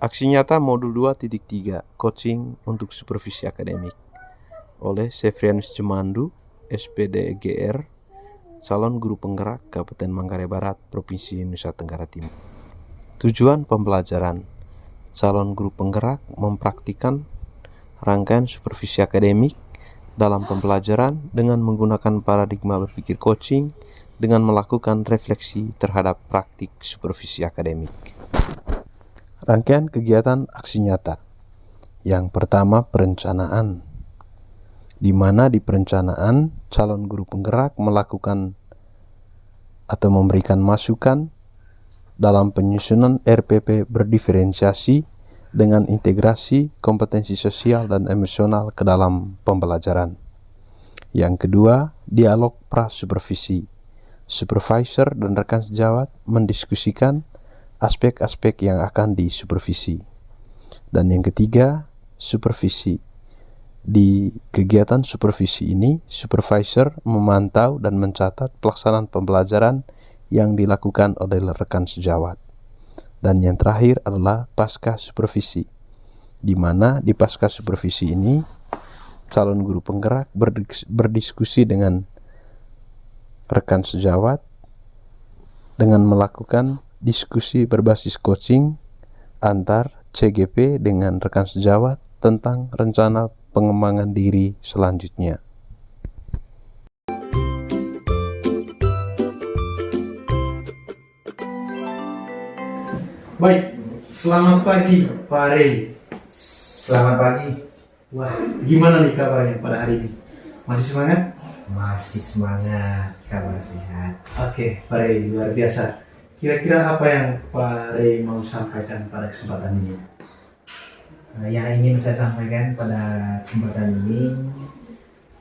Aksi nyata modul 2.3 Coaching untuk Supervisi Akademik oleh Sevrianus Cemandu, SPDGR, calon guru penggerak Kabupaten Manggarai Barat, Provinsi Nusa Tenggara Timur. Tujuan pembelajaran: calon guru penggerak mempraktikkan rangkaian supervisi akademik dalam pembelajaran dengan menggunakan paradigma berpikir coaching dengan melakukan refleksi terhadap praktik supervisi akademik. Rangkaian kegiatan aksi nyata. Yang pertama, perencanaan, di mana di perencanaan calon guru penggerak melakukan atau memberikan masukan dalam penyusunan RPP berdiferensiasi dengan integrasi kompetensi sosial dan emosional ke dalam pembelajaran. Yang kedua, dialog pra-supervisi. Supervisor dan rekan sejawat mendiskusikan aspek-aspek yang akan disupervisi. Dan yang ketiga, supervisi. Di kegiatan supervisi ini, supervisor memantau dan mencatat pelaksanaan pembelajaran yang dilakukan oleh rekan sejawat. Dan yang terakhir adalah pasca supervisi, di mana di pasca supervisi ini calon guru penggerak berdiskusi dengan rekan sejawat dengan melakukan diskusi berbasis coaching antar CGP dengan rekan sejawat tentang rencana pengembangan diri selanjutnya. Baik, selamat pagi Pak Rey. Selamat pagi. Wah, gimana nih kabarnya pada hari ini? Masih semangat? Masih semangat, kabar sehat. Oke, Pak Rey, luar biasa. Kira-kira apa yang Pak Rey mau sampaikan pada kesempatan ini? Yang ingin saya sampaikan pada kesempatan ini,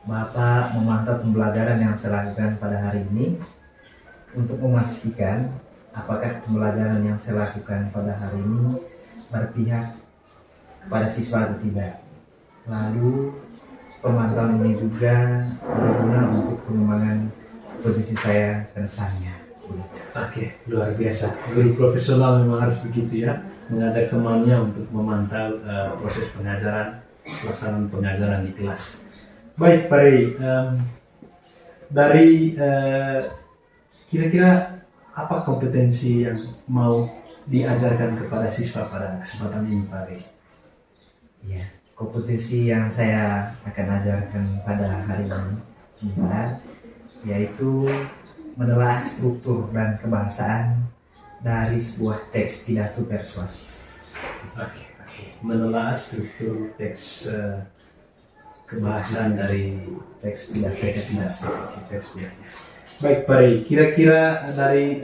Bapak memantau pembelajaran yang saya lakukan pada hari ini untuk memastikan apakah pembelajaran yang saya lakukan pada hari ini berpihak kepada siswa atau tidak. Lalu pemantauan ini juga berguna untuk pengembangan posisi saya ke depannya. Oke, luar biasa. Guru profesional memang harus begitu ya, mengajak temannya untuk memantau proses pengajaran, pelaksanaan pengajaran di kelas. Baik, Pak Rey, dari kira-kira apa kompetensi yang mau diajarkan kepada siswa pada kesempatan ini, Pak Rey? Ya, kompetensi yang saya akan ajarkan pada hari ini sebentar, yaitu menelaah struktur dan kebahasaan dari sebuah teks pidato persuasif. Oke. Menelaah struktur teks kebahasaan dari Teks pidato persuasif. Baik, Pak Rey, kira-kira dari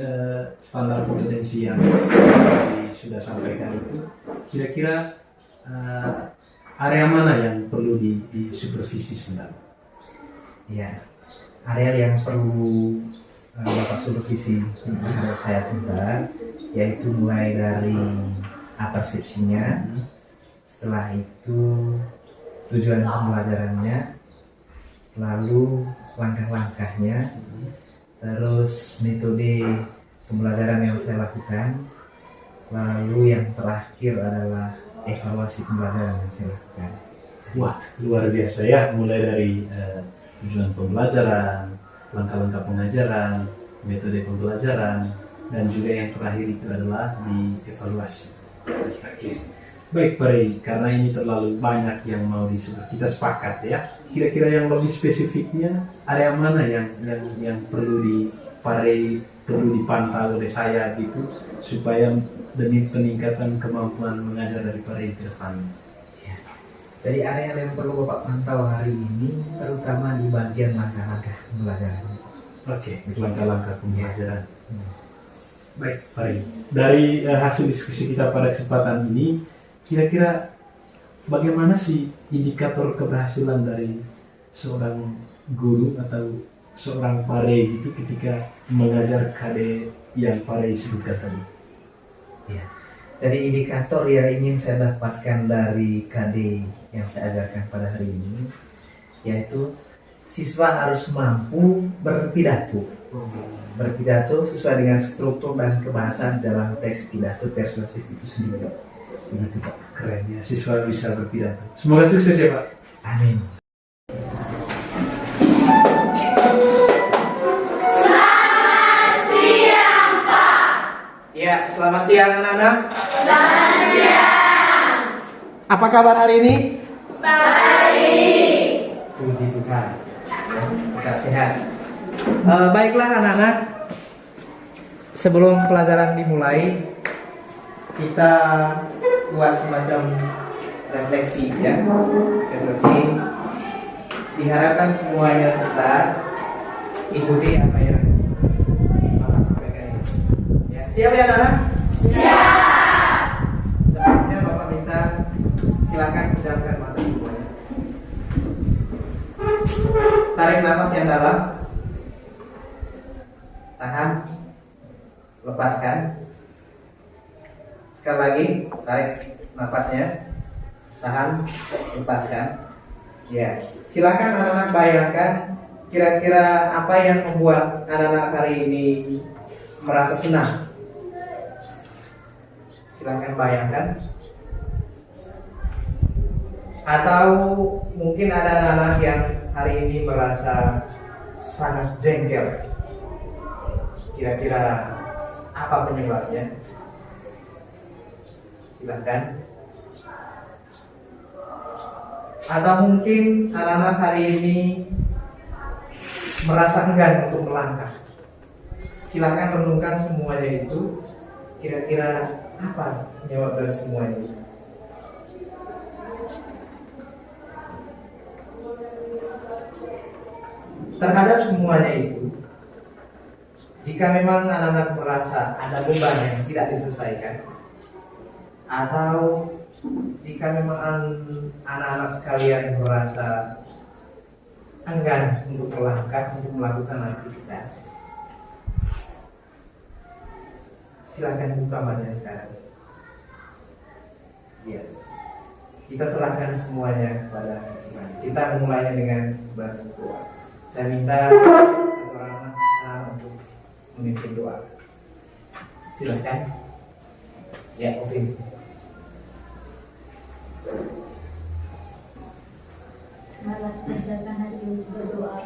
standar kompetensi yang sudah sampaikan itu, kira-kira area mana yang perlu disupervisi sebenarnya? Ya, area yang perlu Bapak supervisi terhadap saya sebentar, yaitu mulai dari persepsinya, setelah itu tujuan pembelajarannya, lalu langkah-langkahnya, terus metode pembelajaran yang saya lakukan, lalu yang terakhir adalah evaluasi pembelajaran yang saya lakukan. Wah, luar biasa ya, mulai dari tujuan pembelajaran, langkah-langkah pengajaran, metode pembelajaran, dan juga yang terakhir itu adalah di evaluasi. Oke. Baik, Pak Rey, karena ini terlalu banyak yang mau disebut, kita sepakat ya. Kira-kira yang lebih spesifiknya, area mana yang perlu Pak Rey perlu dipantau oleh saya gitu, supaya demi peningkatan kemampuan mengajar dari Pak Rey ke depan. Jadi area yang perlu Bapak pantau hari ini terutama di bagian langkah-langkah pembelajaran. Oke, langkah-langkah pembelajaran. Baik, Pak Rey. Dari hasil diskusi kita pada kesempatan ini, kira-kira bagaimana sih indikator keberhasilan dari seorang guru atau seorang Pak Rey gitu ketika mengajar KD yang Pak Rey sebutkan tadi? Ya. Jadi indikator yang ingin saya dapatkan dari KD yang saya ajarkan pada hari ini, yaitu siswa harus mampu berpidato sesuai dengan struktur dan kebahasaan dalam teks pidato persuasif itu sendiri. Begitu Pak, keren ya siswa bisa berpidato. Semoga sukses ya Pak. Amin. Ya, selamat siang anak-anak. Selamat siang. Apa kabar hari ini? Baik. Puji Tuhan. Tetap sehat. Baiklah anak-anak. Sebelum pelajaran dimulai, kita buat semacam refleksi ya. Refleksi. Diharapkan semuanya sebentar ikuti apa yang Bapak sampaikan. Ya, siap ya anak-anak? Siap. Sebelumnya Bapak minta silakan pejamkan mata semuanya. Tarik nafas yang dalam. Tahan. Lepaskan. Sekali lagi, tarik nafasnya. Tahan. Lepaskan. Ya, silakan anak-anak bayangkan kira-kira apa yang membuat anak-anak hari ini merasa senang. Silakan bayangkan. Atau mungkin ada anak-anak yang hari ini merasa sangat jengkel. Kira-kira apa penyebabnya? Silakan. Atau mungkin anak-anak hari ini merasa enggan untuk melangkah. Silakan renungkan semuanya itu. Kira-kira apa penyebab dari semuanya itu? Terhadap semuanya itu, jika memang anak-anak merasa ada beban yang tidak diselesaikan, atau jika memang anak-anak sekalian merasa enggan untuk melangkah, untuk melakukan aktivitas, silakan buka matanya sekarang. Ya, kita serahkan semuanya kepada Tuhan. Kita memulainya dengan berdoa. Saya minta orang untuk memimpin doa. Silakan. Ya, Ovin. Malah dasarkan hati untuk berdoa.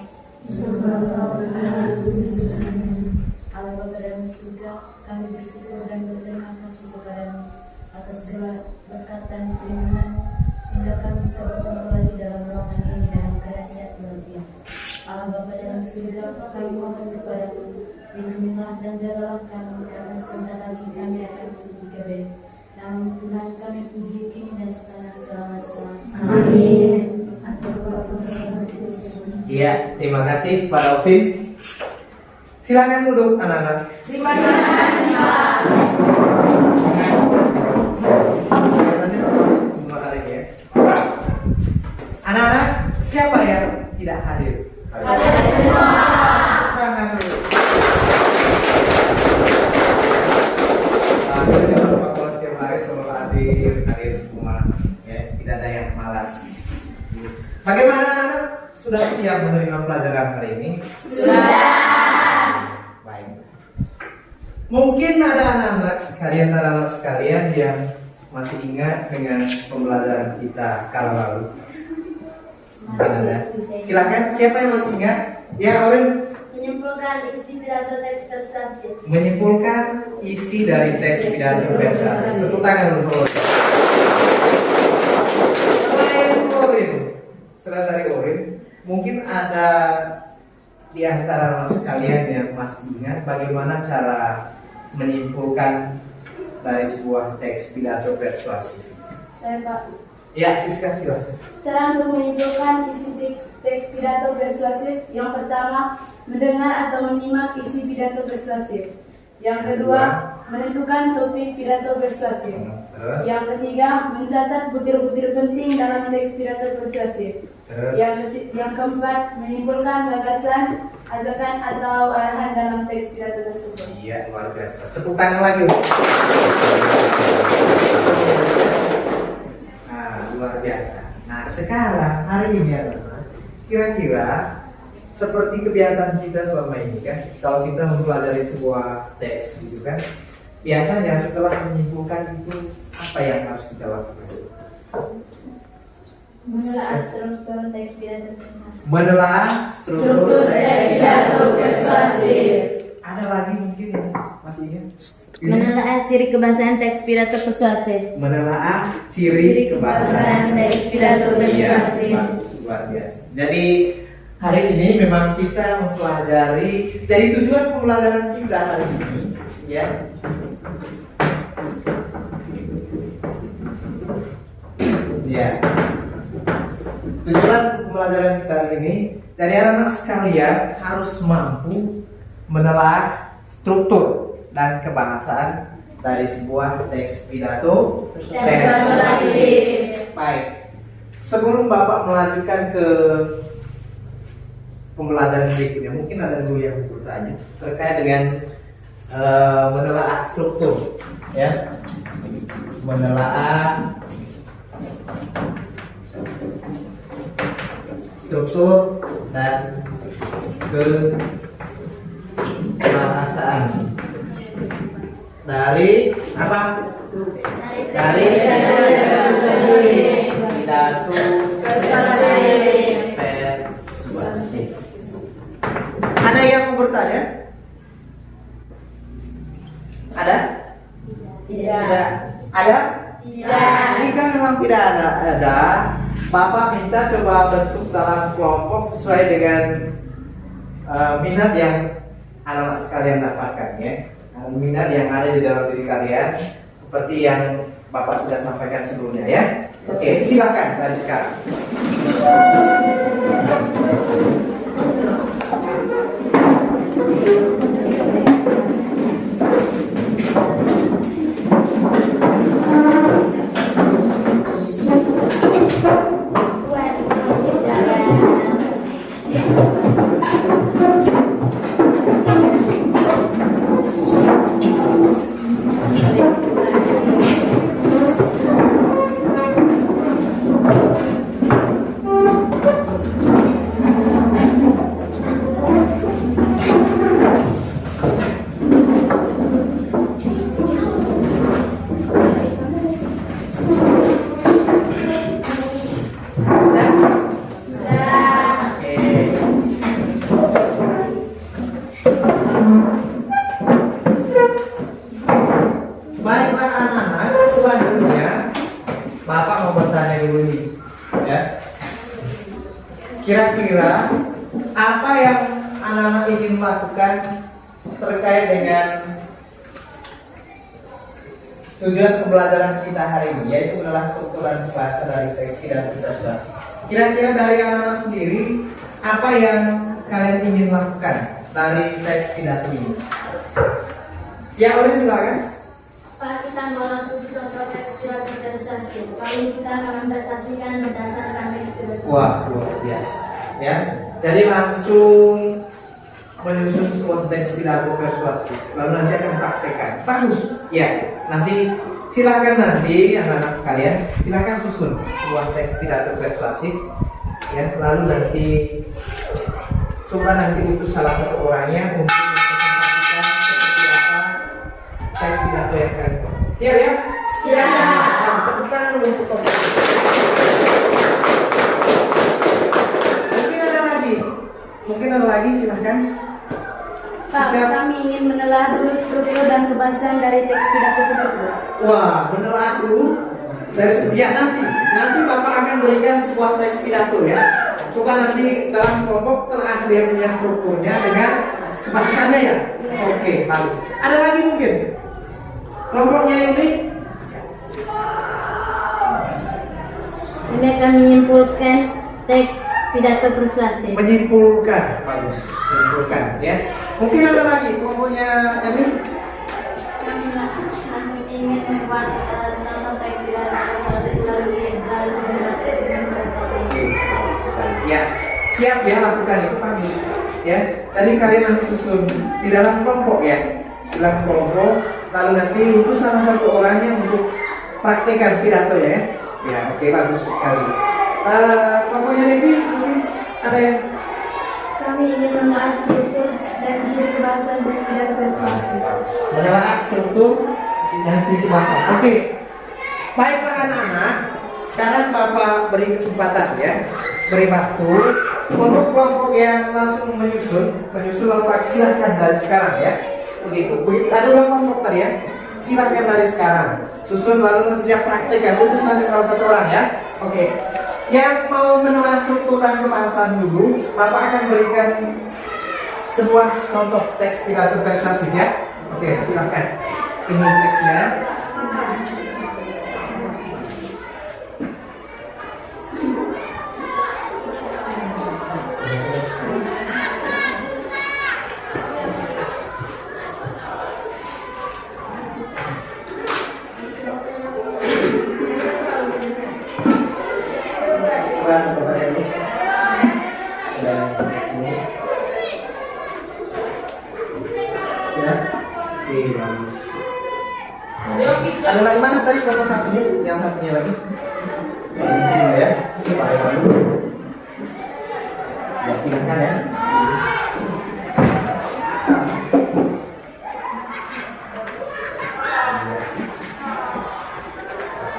Allah Bapa dalam surga, kami bersyukur dan berterima kasih kepadamu atas segala berkat dan perlindungan sehingga kami bisa bertemu lagi dalam ruangan ini dalam keadaan sehat walafiat. Allah Bapa dalam surga, kami mohon kepadamu, lindungilah dan jagalah kami karena sebentar lagi kami akan pergi ke bed. Namun Tuhan kami puji kini dan segala masa. Amin. Iya, terima kasih Pak Ovin. Silakan duduk anak-anak. Terima kasih Pak. Semua hari ya. Anak-anak, siapa yang tidak hadir? Hadir semua. Tangan dulu. Kalau setiap hari selalu hadir semua. Ya, tidak ada yang malas. Bagaimana anak-anak? Sudah siap menerima pelajaran hari ini? Sudah. Baik. Mungkin ada anak-anak sekalian yang masih ingat dengan pembelajaran kita kala lalu. Mungkin ada. Silakan, siapa yang masih ingat? Ya, Owen. Menyimpulkan isi pidato teks persuasif. Menyimpulkan isi dari teks pidato persuasif. Tepuk tangan dulu. Selain dari Owen, mungkin ada di antara sekalian yang masih ingat bagaimana cara menyimpulkan dari sebuah teks pidato persuasif. Saya Pak. Ya, Siska silakan. Cara untuk menyimpulkan isi teks pidato persuasif, yang pertama mendengar atau menyimak isi pidato persuasif. Yang kedua, menentukan topik pidato persuasif. Terus? Yang ketiga, mencatat butir-butir penting dalam teks pidato persuasif. Terus? Yang keempat, menyimpulkan gagasan, ajakan atau arahan dalam teks pidato tersebut. Iya, luar biasa. Tepuk tangan lagi. Nah, luar biasa. Nah, sekarang hari ini adalah kira-kira seperti kebiasaan kita selama ini kan, kalau kita mempelajari sebuah teks gitu kan, biasanya setelah menyimpulkan itu apa yang harus kita lakukan? Menelaah struktur teks pidato persuasif. Menelaah Struktur teks pidato persuasif. Ada lagi mungkin yang masih ingat? Menelaah ciri kebahasaan teks pidato persuasif. Menelaah ciri kebahasaan. teks pidato Iya, persuasif. luar biasa. Jadi hari ini memang kita mempelajari, dari tujuan pembelajaran kita hari ini, ya. Ya. Tujuan pembelajaran kita hari ini, dari anak-anak sekalian harus mampu menelaah struktur dan kebahasaan dari sebuah teks pidato persuasif. Baik. Sebelum Bapak melanjutkan ke pembelajaran berikutnya, mungkin ada dulu yang bertanya terkait dengan menelaah struktur, ya, menelaah struktur dan kebahasaan dari apa? Dari pidato persuasif. Ada yang mau bertanya? Ada? Tidak. Ada? Tidak. Jika memang tidak ada, Bapak minta coba bentuk dalam kelompok sesuai dengan minat yang anak-anak sekalian dapatkan, ya. Minat yang ada di dalam diri kalian, seperti yang Bapak sudah sampaikan sebelumnya, ya. Oke, silakan dari sekarang. Baiklah anak-anak, selanjutnya Bapak mau bertanya dulu nih, ya. Kira-kira apa yang anak-anak ingin lakukan terkait dengan tujuan pembelajaran kita hari ini, yaitu adalah struktur dan bahasa dari teks pidato persuasif. Kira-kira dari anak-anak sendiri, apa yang kalian ingin lakukan dari teks pidato ini? Ya, boleh silakan. Pak, kita memasuki contoh teks pidato persuasif. Lalu kita akan mendatasikan berdasarkan teks pidato. Wah, luar biasa. Ya, jadi langsung menyusun sebuah teks pidato persuasif, lalu nanti akan praktekkan. Bagus. Ya, nanti silakan nanti anak-anak sekalian, silakan susun sebuah teks pidato persuasif. Ya, lalu nanti coba nanti utus salah satu orangnya untuk mempresentasikan seperti apa teks pidato yang kalian buat. Siap ya? Siap. Nah, tepuk tangan dulu untuk topik. Mungkin ada lagi, silahkan. Pak, kami ingin menelaah dulu struktur dan kebahasaan dari teks pidato tersebut. Wah, menelaah dulu dari ya, nanti Bapak akan berikan sebuah teks pidato, ya. Coba nanti dalam kelompok telah dia punya strukturnya dengan kebahasaannya, ya. Oke, bagus. Ada lagi mungkin? Kelompoknya ini? Ini akan menyimpulkan teks pidato persuasif. Menyimpulkan, bagus. Menyimpulkan, ya. Mungkin ada lagi kelompoknya ini? Kami ingin membuat contoh teks pidato Ya, siap ya, lakukan itu pagi. Ya, tadi kalian nanti susun di dalam kelompok, ya, di dalam kelompok. Lalu nanti utus salah satu orangnya untuk praktekkan pidato, ya. Ya, oke, bagus sekali. Kelompoknya Levi, mungkin ada yang Kami ingin menelaah struktur dan ciri kebangsaan dan sekedar persuasi. Menelaah struktur dan ciri kebangsaan. Oke. Baiklah anak-anak, sekarang Bapak beri kesempatan ya, beri waktu untuk kelompok yang langsung menyusun lompat, silahkan dari sekarang ya. Begitu. Ada dua kelompok tadi ya. Silahkan dari sekarang. Susun lalu nanti siap praktek ya. Putus nanti salah satu orang ya. Oke. Yang mau menelaah struktur dan kebangsaan dulu, Bapak akan berikan sebuah contoh teks pidato persuasif ya. Oke, silahkan. Ini teksnya. Ada lagi mana tadi nomor satunya? Yang satunya lagi? Di sini ya. Ini Pak Ewan. Ya silakan ya.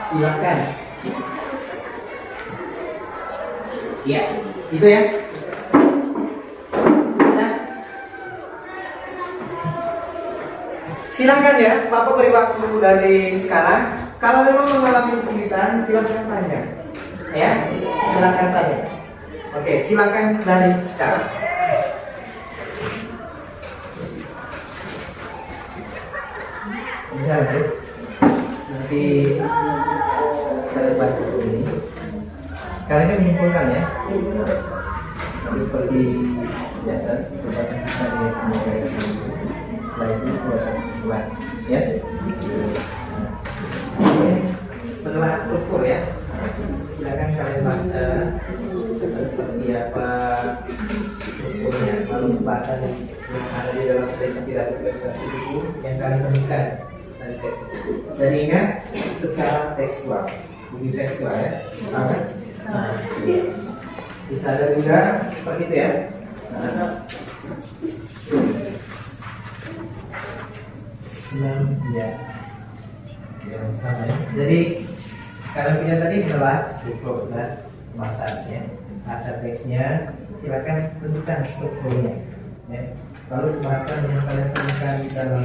Silakan. Ya, itu ya. Silakan ya, Bapak beri waktu dari sekarang. Kalau memang mengalami kesulitan, silakan tanya. Ya, silakan tanya. Oke, silakan dari sekarang. Bisa ya? Nanti kita baca ini. Kalian kan menyimpulkan ya. Seperti biasa, kita setelah itu proses kesimpulan ya. Menelaah struktur ya. Silakan kalian baca seperti apa strukturnya, lalu bahasan yang ada di dalam teks pidato persuasi itu yang kalian temukan dari teks itu. Dan ingat secara tekstual, bukti tekstual ya. Nah, bisa ada juga seperti itu ya. Ya, sama ya. Jadi kalian punya tadi adalah struktur dan pembahasannya. Ada teksnya, silakan tentukan strukturnya. Ya. Lalu pembahasan yang kalian temukan di dalam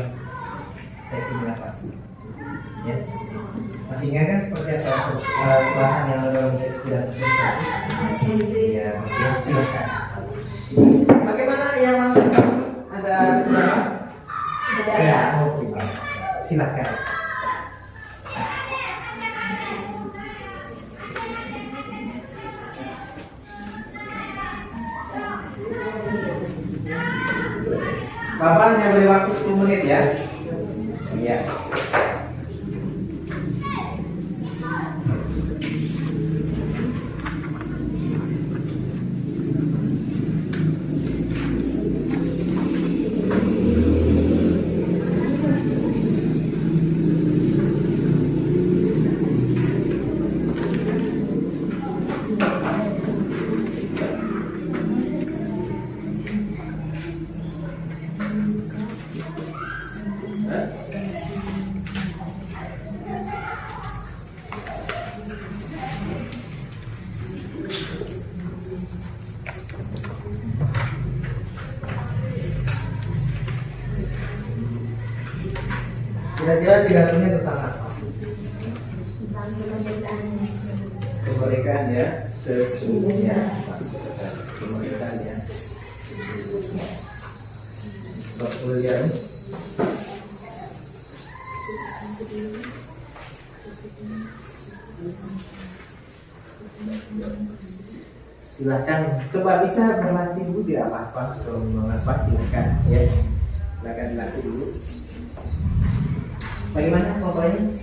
teks ini apa sih? Ya. Masih ingat kan seperti apa pembahasan yang ada dalam teks tidak terjadi? Ya, masih silakan. Bagaimana yang masuk? Ada berapa? Ya, oke. Silakan. Bapak hanya beri waktu 10 menit ya. Iya. Kira-kira pidatonya tentang apa? Kemerdekaan ya, sesungguhnya kemerdekaan ya. Kemudian silahkan coba bisa berlatih dulu, tidak apa-apa. Kalau mengapa silahkan ya, silahkan dilatih dulu. Bagaimana pokoknya?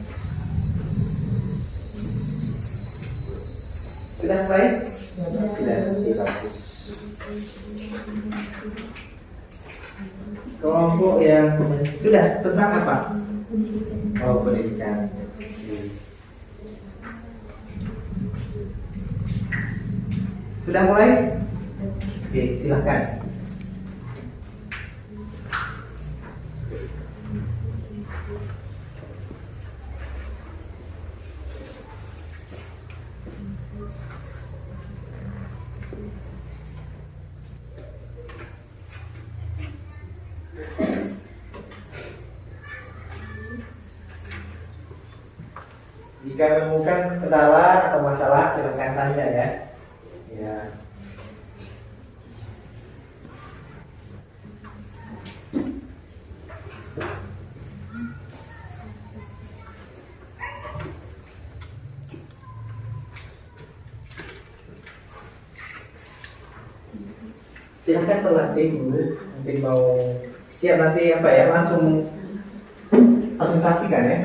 Sudah selesai? Sudah. Bagus. Kelompok yang sudah tentang apa? Oh, pendidikan. Sudah mulai? Oke, silahkan. Jika menemukan kendala atau masalah silakan tanya ya. Ya. Silahkan terlatih dulu, mungkin mau siap nanti apa ya, langsung presentasikan ya.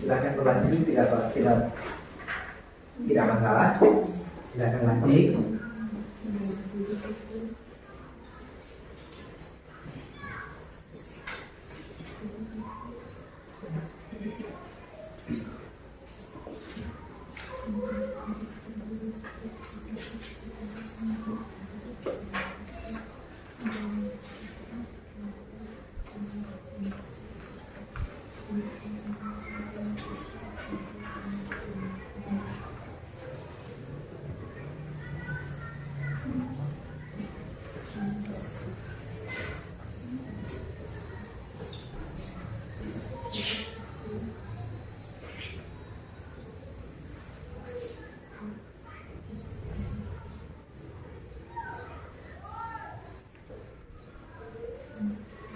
Silahkan terlatih, tidak masalah, silahkan latih.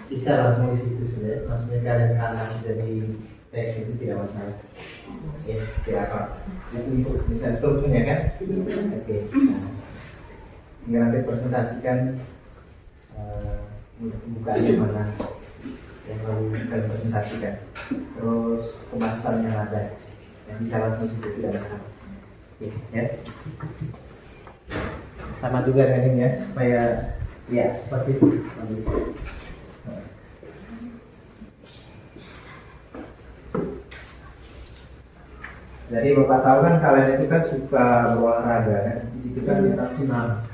Bisa langsung di situ saja, maksudnya kalian kanan jadi teks itu tidak masalah. Oke, tidak apa. Itu bisa strukturnya kan? Oke. Nah, tinggal nanti presentasikan bukaannya mana yang baru kalian presentasikan. Terus pembahasan yang ada, yang bisa langsung di situ tidak masalah. Oke, ya. Sama juga dengan ini ya, supaya ya seperti itu. Jadi Bapak tahu kan kalian itu kan suka berolahraga kan? Di situ kan kita senam.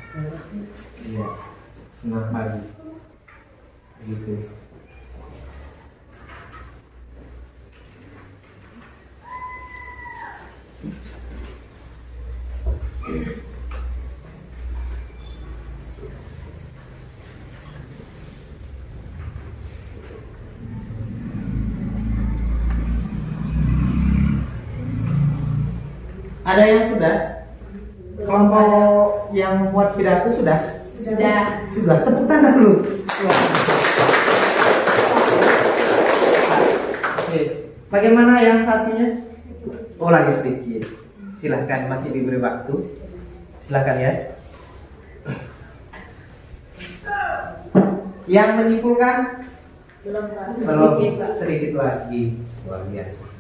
Iya, senam pagi. Gitu. Ada yang sudah? Kelompok yang membuat pidato sudah? Sudah. Tepuk tangan dulu. Oke. Bagaimana yang satunya? Oh, lagi sedikit. Silahkan, masih diberi waktu. Silahkan ya. Yang menyimpulkan? Belum. Sedikit lagi. Luar biasa.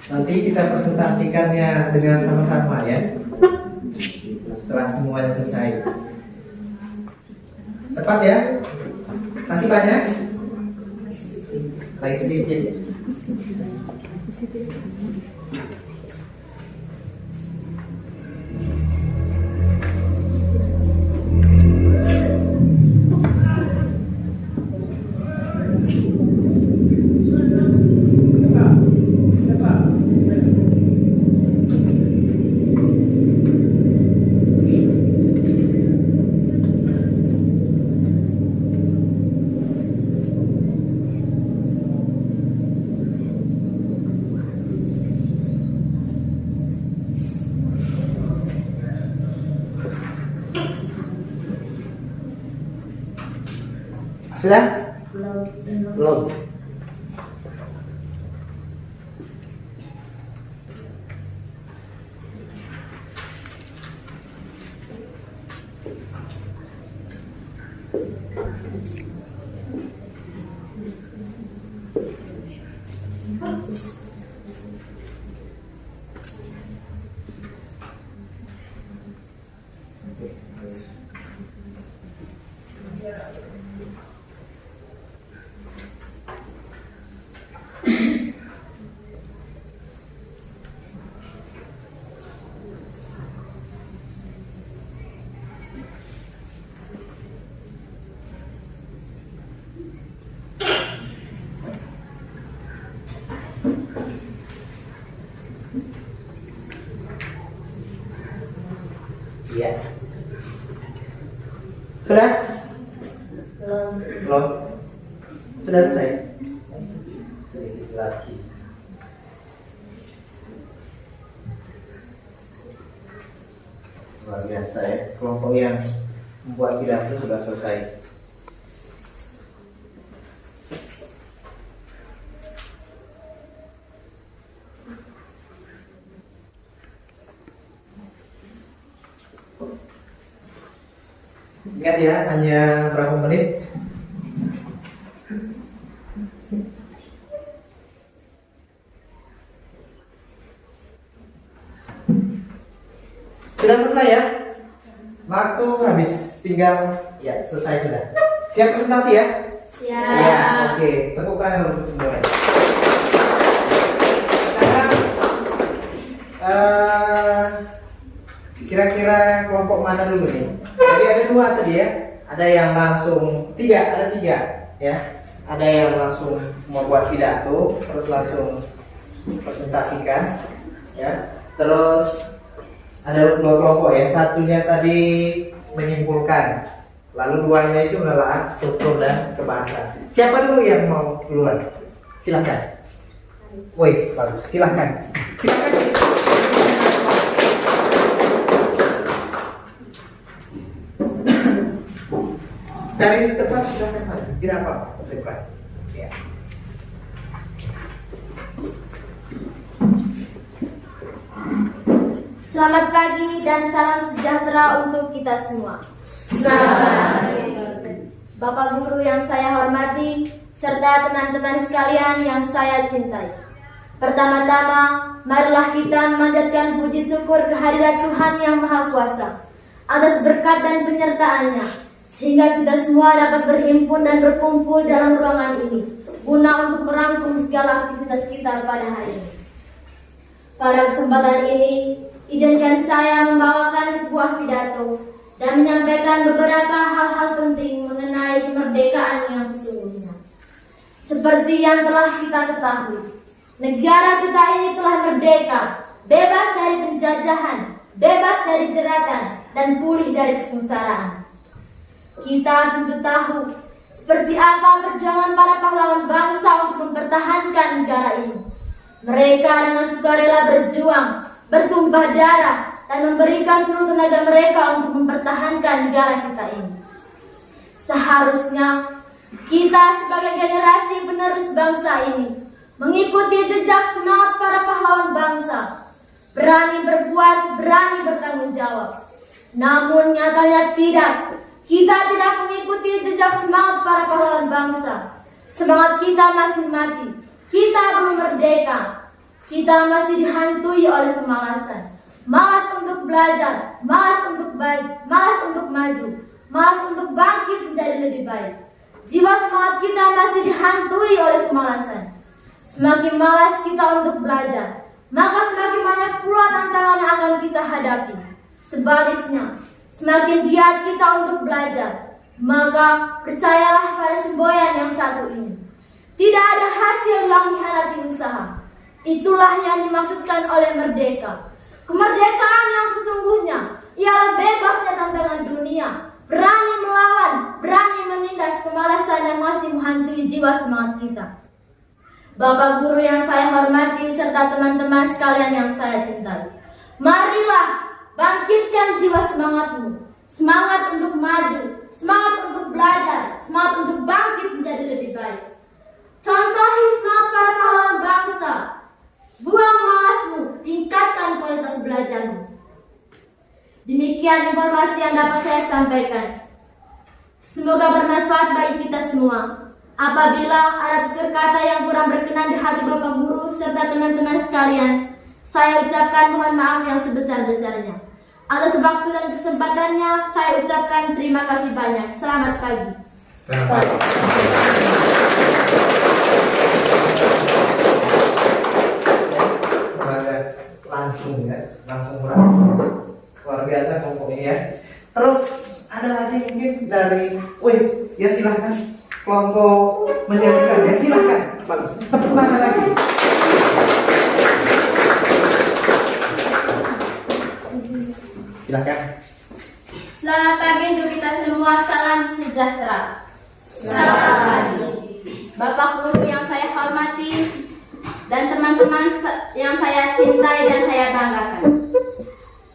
Nanti kita presentasikannya dengan sama-sama ya. Setelah semuanya selesai. Tepat ya? Masih banyak? Lagi sedikit. Sudah? Belum. Iya. Sudah? Belum. Sudah selesai? Sedikit lagi. Luar biasa ya, kelompok yang membuat pidato sudah selesai. Ingat ya, hanya berapa menit? Sudah selesai ya? Waktu habis, tinggal ya selesai sudah. Siap presentasi ya? Siap. Ya, oke. Tepuk tangan untuk semua. Sekarang kira-kira kelompok mana dulu nih? Jadi ada dua tadi ya. Ada yang langsung ada tiga ya. Ada yang langsung membuat pidato, terus langsung presentasikan ya. Terus ada dua kelompok ya, satunya tadi menyimpulkan, lalu duanya itu menelaah struktur dan kebahasaan. Siapa dulu yang mau duluan? Silahkan. Woi, bagus. Silahkan. Silahkan. Dari depan silahkan Pak. Tidak apa-apa, depan. Ya. Selamat pagi dan salam sejahtera untuk kita semua. Selamat. Bapak Guru yang saya hormati, serta teman-teman sekalian yang saya cintai. Pertama-tama, marilah kita memanjatkan puji syukur kehadirat Tuhan yang Maha Kuasa atas berkat dan penyertaan-Nya, sehingga kita semua dapat berhimpun dan berkumpul dalam ruangan ini, guna untuk merangkum segala aktivitas kita pada hari ini. Pada kesempatan ini, izinkan saya membawakan sebuah pidato dan menyampaikan beberapa hal-hal penting mengenai kemerdekaan yang sesungguhnya. Seperti yang telah kita ketahui, negara kita ini telah merdeka, bebas dari penjajahan, bebas dari jeratan, dan pulih dari kesengsaraan. Kita tentu tahu seperti apa perjuangan para pahlawan bangsa untuk mempertahankan negara ini. Mereka dengan sukarela berjuang, bertumpah darah, dan memberikan seluruh tenaga mereka untuk mempertahankan negara kita ini. Seharusnya kita sebagai generasi penerus bangsa ini mengikuti jejak semangat para pahlawan bangsa, berani berbuat, berani bertanggung jawab. Namun nyatanya tidak, kita tidak mengikuti jejak semangat para pahlawan bangsa. Semangat kita masih mati, kita belum merdeka. Kita masih dihantui oleh kemalasan. Malas untuk belajar, malas untuk baik, malas untuk maju, malas untuk bangkit menjadi lebih baik. Jiwa semangat kita masih dihantui oleh kemalasan. Semakin malas kita untuk belajar, maka semakin banyak pula tantangan yang akan kita hadapi. Sebaliknya, semakin giat kita untuk belajar, maka percayalah pada semboyan yang satu ini. Tidak ada hasil yang mengkhianati usaha. Itulah yang dimaksudkan oleh merdeka. Kemerdekaan yang sesungguhnya ialah bebas dari tantangan dunia, berani melawan, berani menindas kemalasan yang masih menghantui jiwa semangat kita. Bapak Guru yang saya hormati serta teman-teman sekalian yang saya cintai, marilah bangkitkan jiwa semangatmu. Semangat untuk maju, semangat untuk belajar, semangat untuk bangkit menjadi lebih baik. Contohi semangat para pahlawan bangsa. Buang malasmu, tingkatkan kualitas belajarmu. Demikian informasi yang dapat saya sampaikan. Semoga bermanfaat bagi kita semua. Apabila ada tutur kata yang kurang berkenan di hati Bapak Guru serta teman-teman sekalian, saya ucapkan mohon maaf yang sebesar-besarnya. Atas waktu dan kesempatannya, saya ucapkan terima kasih banyak. Selamat pagi. Selamat pagi. Langsung luar biasa kelompok ini ya. Terus ada lagi mungkin dari, ya silahkan kelompok menyanyikan ya, silahkan. Bagus, tepuk tangan lagi. Silahkan. sejahtera. Selamat pagi. Bapak guru yang saya hormati dan teman-teman yang saya cintai dan saya banggakan.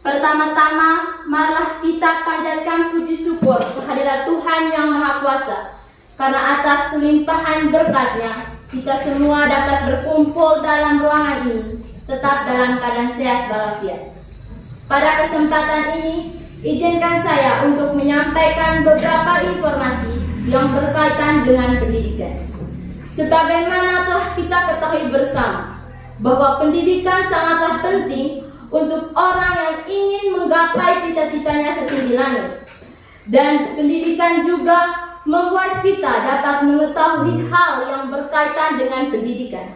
Pertama-tama, marilah kita panjatkan puji syukur kehadirat Tuhan Yang Maha Kuasa, karena atas limpahan berkat-Nya kita semua dapat berkumpul dalam ruangan ini, tetap dalam keadaan sehat walafiat. Pada kesempatan ini, izinkan saya untuk menyampaikan beberapa informasi yang berkaitan dengan pendidikan. Sebagaimana telah kita ketahui bersama, bahwa pendidikan sangatlah penting untuk orang yang ingin menggapai cita-citanya setinggi langit. Dan pendidikan juga membuat kita dapat mengetahui hal yang berkaitan dengan pendidikan.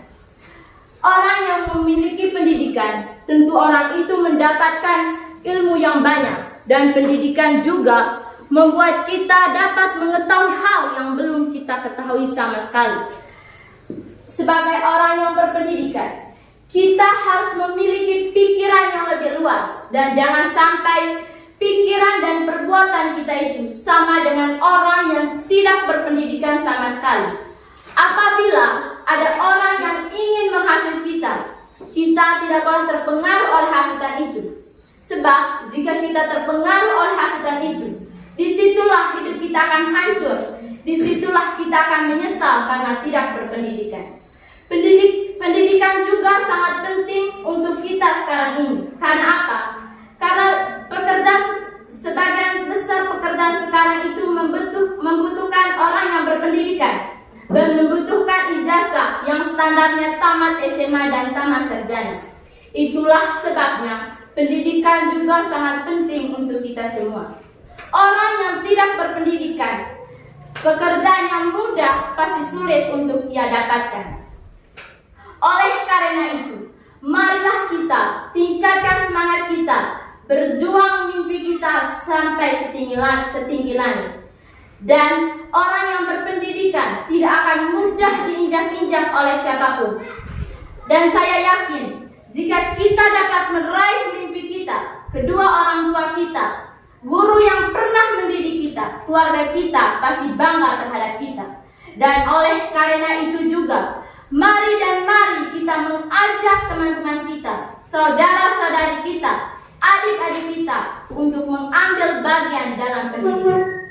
Orang yang memiliki pendidikan, tentu orang itu mendapatkan ilmu yang banyak, dan pendidikan juga membuat kita dapat mengetahui hal yang belum kita ketahui sama sekali. Sebagai orang yang berpendidikan, kita harus memiliki pikiran yang lebih luas, dan jangan sampai pikiran dan perbuatan kita itu sama dengan orang yang tidak berpendidikan sama sekali. Apabila ada orang yang ingin menghasut kita, kita tidak boleh terpengaruh oleh hasutan itu. Sebab jika kita terpengaruh oleh hasutan itu, disitulah hidup kita akan hancur, disitulah kita akan menyesal karena tidak berpendidikan. Pendidikan juga sangat penting untuk kita sekarang ini. Karena apa? Karena sebagian besar pekerjaan sekarang itu membutuhkan orang yang berpendidikan dan membutuhkan ijazah yang standarnya tamat SMA dan tamat sarjana. Itulah sebabnya pendidikan juga sangat penting untuk kita semua. Orang yang tidak berpendidikan, pekerjaan yang mudah pasti sulit untuk ia dapatkan. Oleh karena itu, marilah kita tingkatkan semangat kita, berjuang mimpi kita sampai setinggi langit. Dan orang yang berpendidikan tidak akan mudah diinjak-injak oleh siapapun. Dan saya yakin, jika kita dapat meraih mimpi kita, kedua orang tua kita, guru yang pernah mendidik kita, keluarga kita pasti bangga terhadap kita. Dan oleh karena itu juga, mari kita mengajak teman-teman kita, saudara-saudari kita, adik-adik kita untuk mengambil bagian dalam pendidikan.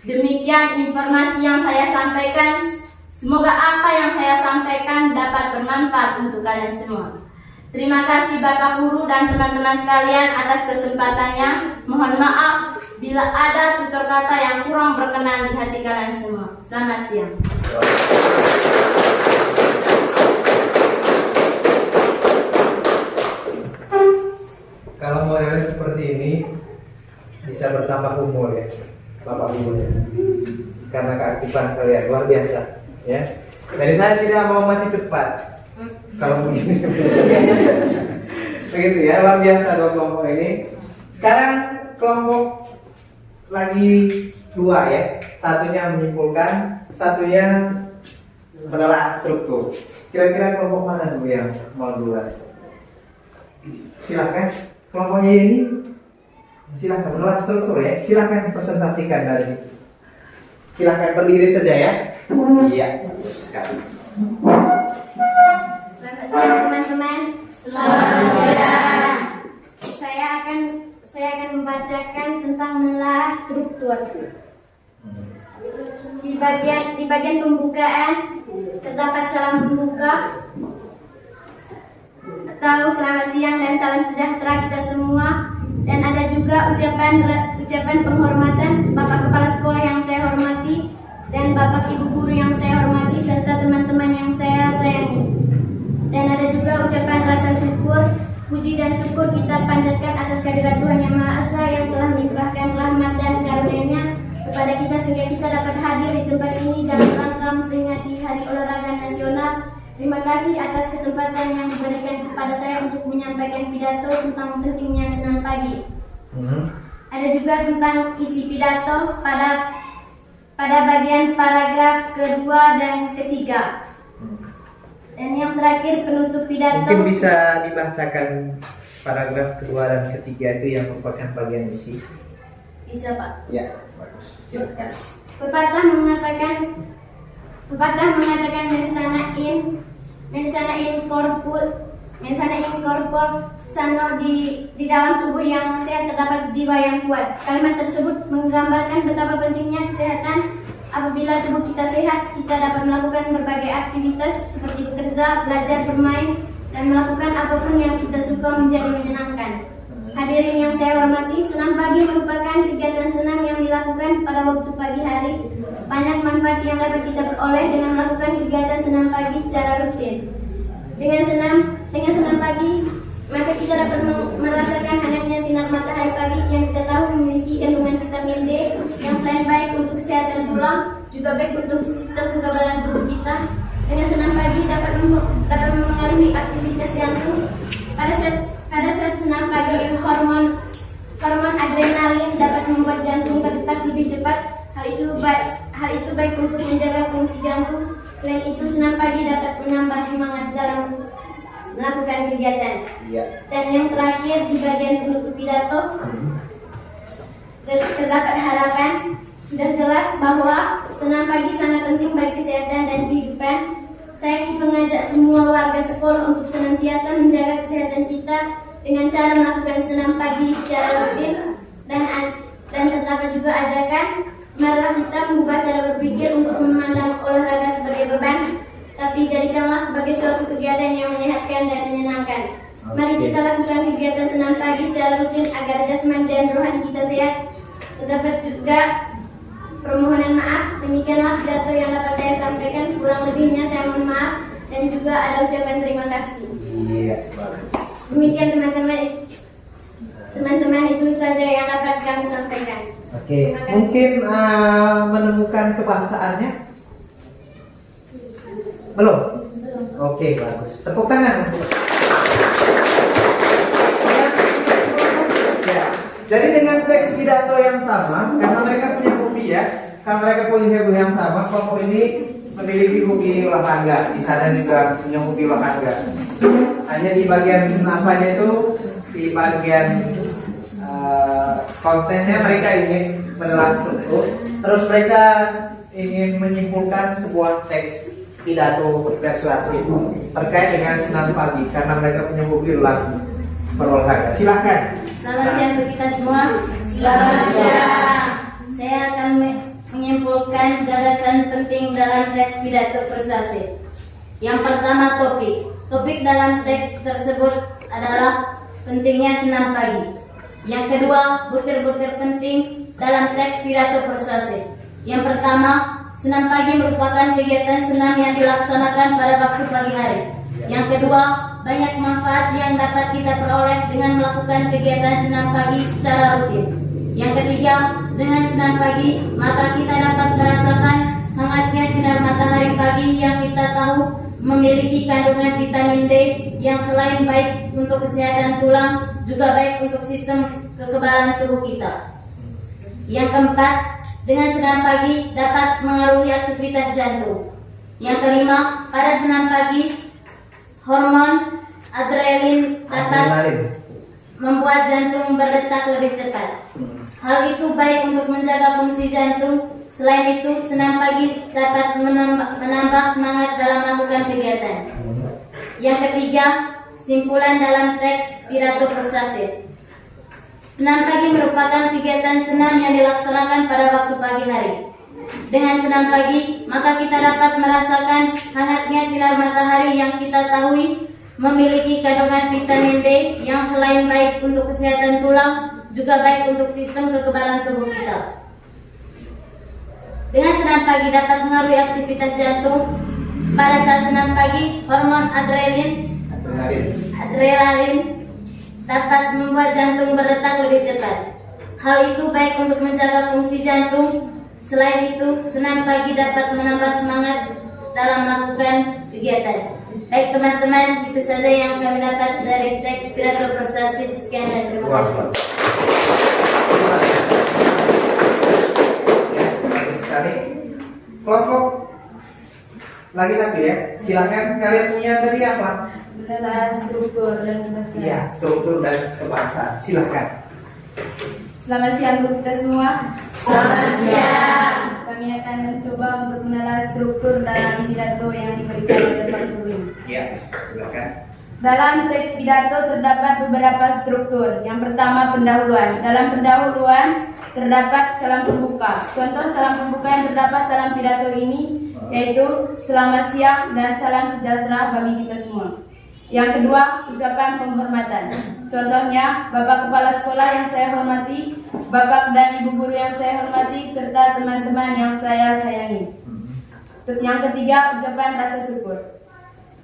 Demikian informasi yang saya sampaikan. Semoga apa yang saya sampaikan dapat bermanfaat untuk kalian semua. Terima kasih Bapak Guru dan teman-teman sekalian atas kesempatannya. Mohon maaf bila ada tutur kata yang kurang berkenan di hati kalian semua. Selamat siang. Kalau modelnya seperti ini bisa bertambah umur ya, Bapak Guru ya. Karena keaktifan kalian luar biasa ya. Jadi saya tidak mau mati cepat. Kalau begini begitu ya, luar biasa dong kelompok ini. Sekarang kelompok lagi dua ya. Satunya menyimpulkan, satunya menelaah struktur. Kira-kira kelompok mana dulu yang mau duluan? Silakan. Kelompoknya ini silahkan menelaah struktur ya. Silahkan presentasikan dari situ. Silahkan berdiri saja ya. Iya, sekali. Selamat siang teman-teman. Selamat siang. Saya akan membacakan tentang menelaah struktur. Di bagian pembukaan terdapat salam pembuka atau selamat siang dan salam sejahtera kita semua, dan ada juga ucapan penghormatan Bapak Kepala Sekolah yang saya hormati dan Bapak Ibu Guru yang saya hormati serta teman-teman yang saya sayangi. Dan ada juga ucapan rasa syukur, puji dan syukur kita panjatkan atas kehadirat Tuhan Yang Maha Esa yang telah melimpahkan rahmat dan karunia-Nya kepada kita sehingga kita dapat hadir di tempat ini dalam rangka memperingati Hari Olahraga Nasional. Terima kasih atas kesempatan yang diberikan kepada saya untuk menyampaikan pidato tentang pentingnya senam pagi. Ada juga tentang isi pidato pada bagian paragraf kedua dan ketiga. Dan yang terakhir penutup pidato. Mungkin bisa dibacakan paragraf kedua dan ketiga itu yang merupakan bagian isi. Bisa Pak? Ya, bagus. Silakan. Pepatah mengatakan mensana in corpore sano, di dalam tubuh yang sehat terdapat jiwa yang kuat. Kalimat tersebut menggambarkan betapa pentingnya kesehatan. Apabila tubuh kita sehat, kita dapat melakukan berbagai aktivitas seperti bekerja, belajar, bermain, dan melakukan apapun yang kita suka menjadi menyenangkan. Hadirin yang saya hormati, senam pagi merupakan kegiatan senam yang dilakukan pada waktu pagi hari. Banyak manfaat yang dapat kita peroleh dengan melakukan kegiatan senam pagi secara rutin. Dengan senam pagi, maka kita dapat merasakan hangatnya sinar matahari pagi yang kita tahu memiliki kandungan vitamin D yang selain baik untuk kesehatan tulang, juga baik untuk sistem kekebalan tubuh kita. Dengan senam pagi dapat mempengaruhi aktivitas jantung. Pada saat senam pagi, hormon adrenalin dapat membuat jantung berdetak lebih cepat. Hal itu baik untuk menjaga fungsi jantung. Selain itu, senam pagi dapat menambah semangat dalam melakukan kegiatan. Dan yang terakhir, di bagian penutup pidato terdapat harapan. Sudah jelas bahwa senam pagi sangat penting bagi kesehatan dan kehidupan. Saya ingin mengajak semua warga sekolah untuk senantiasa menjaga kesehatan kita dengan cara melakukan senam pagi secara rutin, dan terdapat juga ajakan marilah kita mengubah cara berpikir untuk memandang olahraga sebagai beban, tapi jadikanlah sebagai suatu kegiatan yang menyehatkan dan menyenangkan. Mari kita lakukan kegiatan senam pagi secara rutin agar jasmani dan rohani kita sehat. Terdapat juga permohonan maaf. Demikianlah pidato yang dapat saya sampaikan. Kurang lebihnya saya mohon maaf, dan juga ada ucapan terima kasih. Demikian teman-teman, itu saja yang dapat kami sampaikan. Oke, mungkin menemukan kebahsaannya? Belum? Oke, bagus. Tepuk tangan. Ya, jadi dengan teks pidato yang sama, karena mereka punya hobi ya, karena mereka punya hobi yang sama, kelompok ini memiliki hobi olahraga, di sana juga punya hobi olahraga. Hanya di bagian apanya itu, di bagian kontennya mereka ingin menelan struktur, terus mereka ingin menyimpulkan sebuah teks pidato persuasif terkait dengan senam pagi karena mereka punya hobi berolahraga. Silakan. Selamat siang untuk kita semua. Selamat siang. Saya akan menyimpulkan gagasan penting dalam teks pidato persuasif. Yang pertama, topik dalam teks tersebut adalah pentingnya senam pagi. Yang kedua, butir-butir penting dalam teks pidato persuasif. Yang pertama, senam pagi merupakan kegiatan senam yang dilaksanakan pada waktu pagi hari. Yang kedua, banyak manfaat yang dapat kita peroleh dengan melakukan kegiatan senam pagi secara rutin. Yang ketiga, dengan senam pagi, maka kita dapat merasakan hangatnya sinar matahari pagi yang kita tahu memiliki kandungan vitamin D yang selain baik untuk kesehatan tulang, juga baik untuk sistem kekebalan tubuh kita. Yang keempat, dengan senam pagi dapat mengaruhi aktivitas jantung. Yang kelima, pada senam pagi, hormon adrenalin dapat membuat jantung berdetak lebih cepat. Hal itu baik untuk menjaga fungsi jantung. Selain itu, senam pagi dapat menambah semangat dalam melakukan kegiatan. Yang ketiga, simpulan dalam teks pidato persuasif. Senam pagi merupakan kegiatan senam yang dilaksanakan pada waktu pagi hari. Dengan senam pagi, maka kita dapat merasakan hangatnya sinar matahari yang kita tahu memiliki kandungan vitamin D yang selain baik untuk kesehatan tulang, juga baik untuk sistem kekebalan tubuh kita. Dengan senam pagi dapat mengaruhi aktivitas jantung. Pada saat senam pagi, hormon adrenalin dapat membuat jantung berdetak lebih cepat. Hal itu baik untuk menjaga fungsi jantung. Selain itu, senam pagi dapat menambah semangat dalam melakukan kegiatan. Baik teman-teman, itu saja yang kami dapat dari teks pidato persuasif. Sekian dan terima kasih. Kelompok lagi satu ya, silakan. Kalian punya tadi apa? Adalah struktur dan bahasa. Iya, struktur dan kebahasaan. Silakan. Selamat siang untuk kita semua. Selamat siang. Kami akan mencoba untuk menelaah struktur dalam pidato yang diberikan oleh Pak Guru ini. Ya, silakan. Dalam teks pidato terdapat beberapa struktur. Yang pertama, pendahuluan. Dalam pendahuluan terdapat salam pembuka. Contoh salam pembuka yang terdapat dalam pidato ini yaitu selamat siang dan salam sejahtera bagi kita semua. Yang kedua, ucapan penghormatan. Contohnya, Bapak Kepala Sekolah yang saya hormati, Bapak dan Ibu Guru yang saya hormati, serta teman-teman yang saya sayangi. Yang ketiga, ucapan rasa syukur.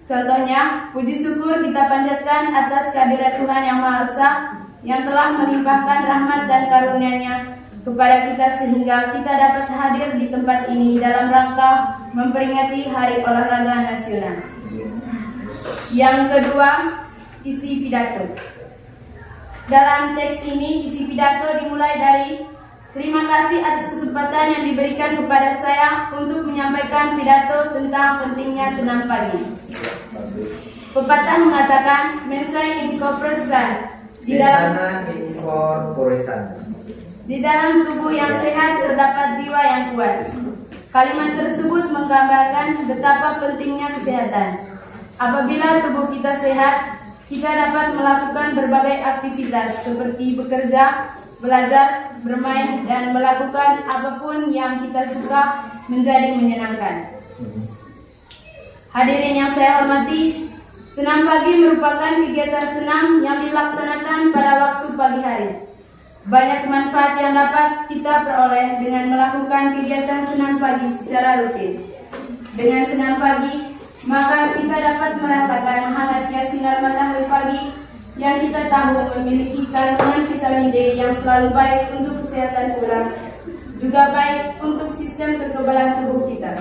Contohnya, puji syukur kita panjatkan atas kehadirat Tuhan Yang Maha Esa yang telah melimpahkan rahmat dan karunia-Nya kepada kita sehingga kita dapat hadir di tempat ini dalam rangka memperingati Hari Olahraga Nasional. Yang kedua, isi pidato. Dalam teks ini, isi pidato dimulai dari terima kasih atas kesempatan yang diberikan kepada saya untuk menyampaikan pidato tentang pentingnya senam pagi. Pepatah mengatakan, mensa incorporesan. Di dalam tubuh yang sehat terdapat jiwa yang kuat. Kalimat tersebut menggambarkan betapa pentingnya kesehatan. Apabila tubuh kita sehat, kita dapat melakukan berbagai aktivitas seperti bekerja, belajar, bermain, dan melakukan apapun yang kita suka menjadi menyenangkan. Hadirin yang saya hormati, senam pagi merupakan kegiatan senam yang dilaksanakan pada waktu pagi hari. Banyak manfaat yang dapat kita peroleh dengan melakukan kegiatan senam pagi secara rutin. Dengan senam pagi, maka kita dapat merasakan hangatnya sinar matahari pagi yang kita tahu memiliki kandungan vitamin D yang selalu baik untuk kesehatan tulang, juga baik untuk sistem kekebalan tubuh kita.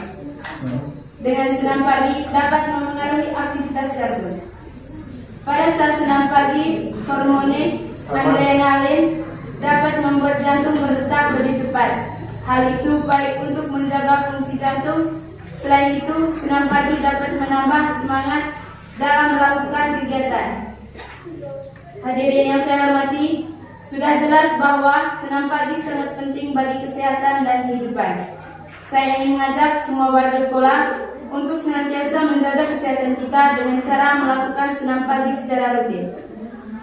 Dengan senam pagi dapat memengaruhi aktivitas jantung. Pada saat senam pagi, hormon adrenalin dapat membuat jantung berdetak lebih cepat. Hal itu baik untuk menjaga fungsi jantung. Selain itu, senam pagi dapat menambah semangat dalam melakukan kegiatan. Hadirin yang saya hormati, sudah jelas bahwa senam pagi sangat penting bagi kesehatan dan kehidupan. Saya ingin mengajak semua warga sekolah untuk senantiasa menjaga kesehatan kita dengan cara melakukan senam pagi secara rutin.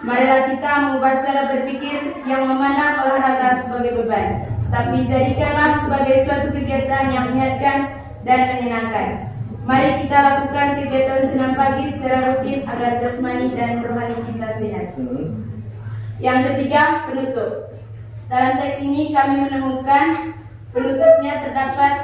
Marilah kita mengubah cara berpikir yang memandang olahraga sebagai beban, tapi jadikanlah sebagai suatu kegiatan yang menyehatkan dan menyenangkan. Mari kita lakukan kegiatan senam pagi secara rutin agar jasmani dan rohani kita sehat. Yang ketiga, penutup. Dalam teks ini kami menemukan penutupnya terdapat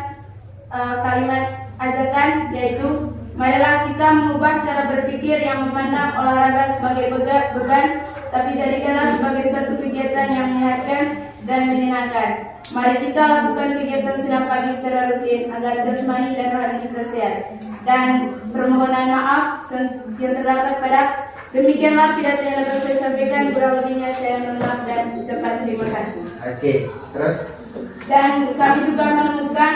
kalimat ajakan, yaitu marilah kita mengubah cara berpikir yang memandang olahraga sebagai beban, tapi jadikanlah sebagai suatu kegiatan yang menyehatkan dan menyenangkan. Mari kita lakukan kegiatan senam pagi secara rutin agar jasmani dan rohani kita sehat. Dan permohonan maaf yang terdapat pada demikianlah pidato yang dapat saya sampaikan. Kurang lebihnya saya mohon maaf dan ucapkan terima kasih. Oke, terus? Dan kami juga menemukan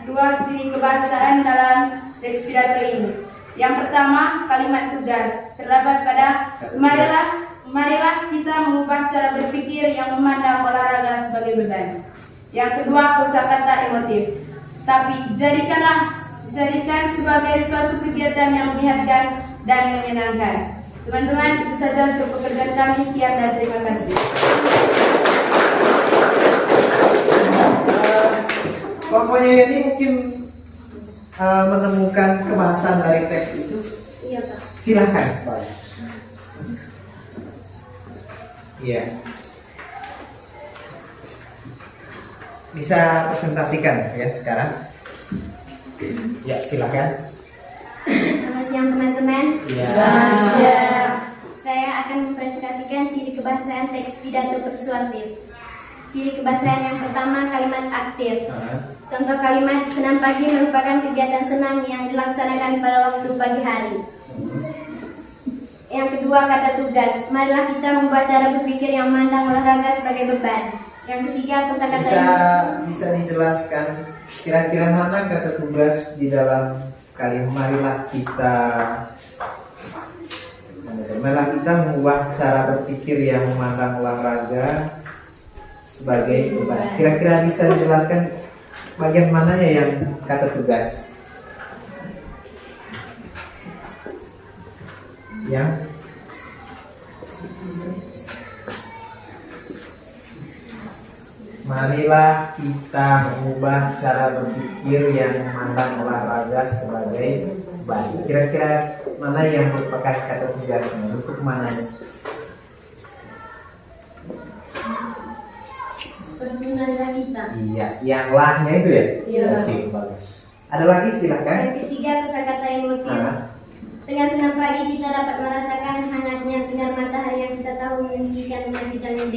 dua ciri kebahasaan dalam teks pidato ini. Yang pertama, kalimat tugas terdapat pada marilah kita mengubah cara berpikir yang memandang olahraga sebagai beban. Yang kedua, kosakata emotif. Tapi jadikan sebagai suatu kegiatan yang menyehatkan dan menyenangkan. Teman-teman, itu saja untuk pekerjaan kami. Sekian dan terima kasih. Pokoknya ini mungkin menemukan kebahasan dari teks itu. Iya, Pak. Silakan, Pak. Iya. Bisa presentasikan ya sekarang? Ya, silakan. Selamat siang teman-teman. Iya. Selamat siang. Saya akan mempresentasikan ciri kebahasaan teks pidato persuasif. Ciri kebahasaan yang pertama, kalimat aktif. Contoh kalimat, senam pagi merupakan kegiatan senam yang dilaksanakan pada waktu pagi hari. Yang kedua, kata tugas. Marilah kita membuat cara berpikir yang memandang olahraga sebagai beban. Yang ketiga, kosakata. Bisa dijelaskan kira-kira mana kata tugas di dalam kalimat marilah kita Marilah kita mengubah cara berpikir yang memandang olahraga sebagai beban. Kira-kira bisa dijelaskan bagian mananya yang kata tugas? Yang marilah kita mengubah cara berpikir yang memandang olahraga sebagai beban. Kira-kira mana yang merupakan kata tugasnya? Untuk mananya? Seperti marilah kita. Iya, yang lahnya itu ya? Iya. Oke, bagus. Ada lagi silahkan. Yang ketiga, kosakata emotif. Dengan senang pagi kita dapat merasakan hangatnya sinar matahari yang kita tahu memiliki kandungan vitamin D.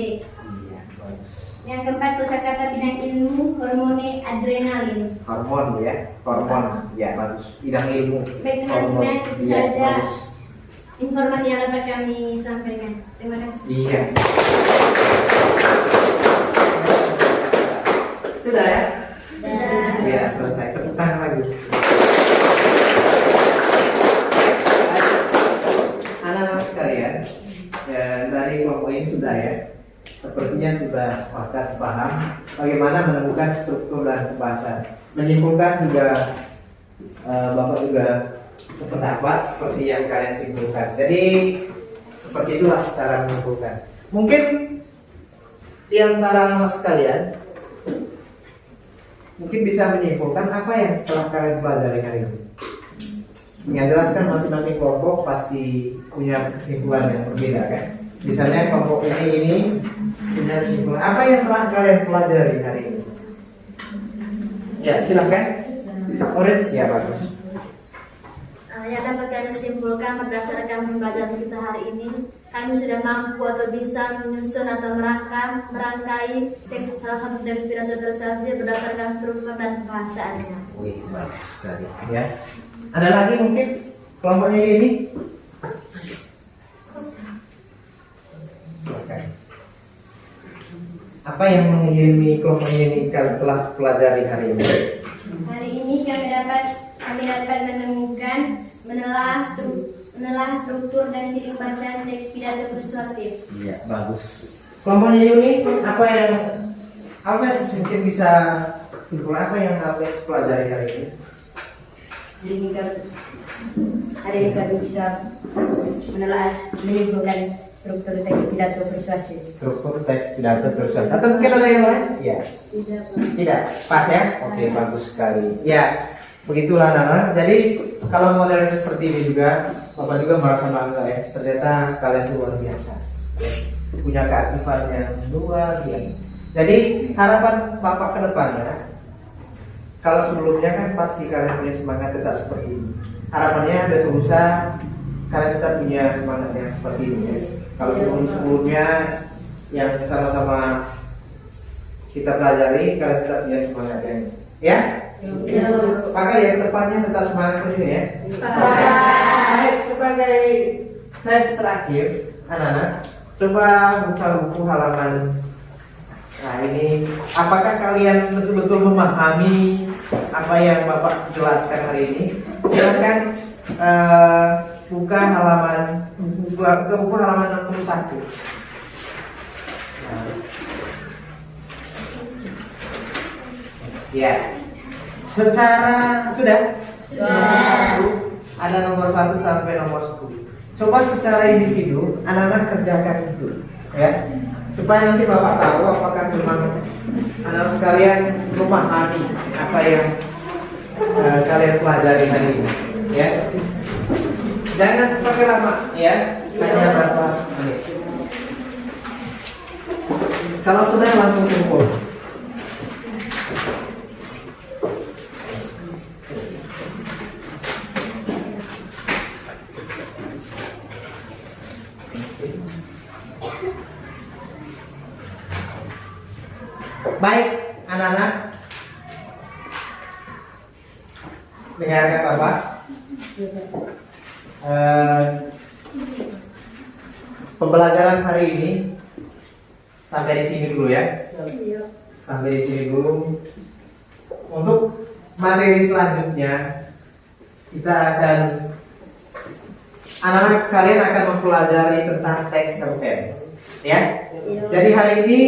Iya, bagus. Yang keempat, kosakata bidang ilmu, hormone adrenalin. Hormon ya, hormon. Ya, bagus. Bidang ilmu. Baik teman-teman, itu Iya, saja bagus. informasi yang dapat kami sampaikan. Terima kasih. Iya. Sudah ya? Iya, selesai. Tepuk tangan lagi. Anak-anak sekalian, ya, dari kelompok ini sudah ya. Sepertinya sudah sepakat paham bagaimana menemukan struktur dan pembahasan. Menyimpulkan juga Bapak juga sependapat seperti yang kalian simpulkan. Jadi seperti itulah cara menyimpulkan. Mungkin di antara anak sekalian mungkin bisa menyimpulkan apa yang telah kalian pelajari hari ini. Yang jelaskan masing-masing kelompok pasti punya kesimpulan yang berbeda kan. Misalnya kelompok ini punya kesimpulan apa yang telah kalian pelajari hari ini. Ya silakan. Oren, ya bagus. Yang dapat kami simpulkan berdasarkan pembelajaran kita hari ini, kami sudah mampu atau bisa menyusun atau merangkai teks salah satu teks pidato persuasi berdasarkan struktur dan pembahasannya. Wih, bagus sekali ya. Ada lagi mungkin kelompoknya ini? Silakan. Apa yang mengiringi kelompoknya ini kalian telah pelajari hari ini? Hari ini kami dapat menemukan menelah struktur dan ciri khas teks pidato persuasif. Iya, bagus. Kelompoknya Yuni, apa yang Alves mungkin bisa simpul apa yang Alves pelajari hari ini? Hari ini kami bisa menyimpulkan struktur teks pidato persuasif. Struktur teks pidato persuasif. Atau mungkin ada yang lain? Ya. Tidak. Pas ya? Oke, bagus sekali. Ya, begitulah Nana. Jadi kalau model seperti ini juga, Bapak juga merasa bangga ya. Ternyata kalian luar biasa. Ya. Punya keaktifan yang luar biasa. Jadi harapan Bapak ke depannya, kalau sebelumnya kan pasti kalian punya semangat tetap seperti ini. Harapannya besok lusa kalian tetap punya semangat yang seperti ini ya. Kalau sebelumnya yang sama-sama kita pelajari, kalian tetap punya semangat yang ya. Sepakat ya kedepannya tetap semangat seperti ini ya. Baik, sebagai tes terakhir, anak-anak, coba buka buku halaman. Nah ini, apakah kalian betul-betul memahami apa yang Bapak jelaskan hari ini? Silakan buka halaman buku halaman 61. Ya, secara sudah. Ada nomor 1 sampai nomor 10. Coba secara individu, anak-anak kerjakan itu, ya, supaya nanti Bapak tahu apakah memang anak sekalian memahami apa yang kalian pelajari hari ini, ya. Jangan pakai lama, ya, hanya berapa menit. Kalau sudah langsung kumpul. Baik, anak-anak, dengarkan Bapak. Pembelajaran hari ini sampai di sini dulu ya. Sampai di sini dulu. Untuk materi selanjutnya kita akan anak-anak sekalian akan mempelajari tentang teks cerpen, ya. Jadi hari ini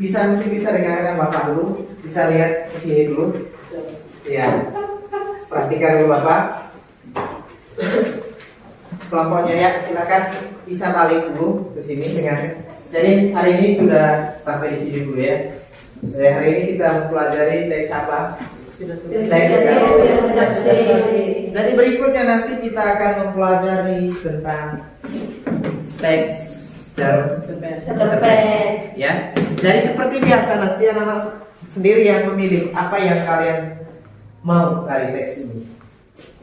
mungkin bisa dengarkan Bapak dulu, bisa lihat ke sini dulu, ya. Perhatikan dulu Bapak. Kelompoknya ya, silakan bisa balik dulu ke sini dengan. Jadi hari ini sudah sampai di sini dulu ya. Jadi hari ini kita mempelajari teks apa? Teks. Jadi berikutnya nanti kita akan mempelajari tentang teks cerpen. Ya. Jadi seperti biasa nanti anak-anak sendiri yang memilih apa yang kalian mau dari teks ini.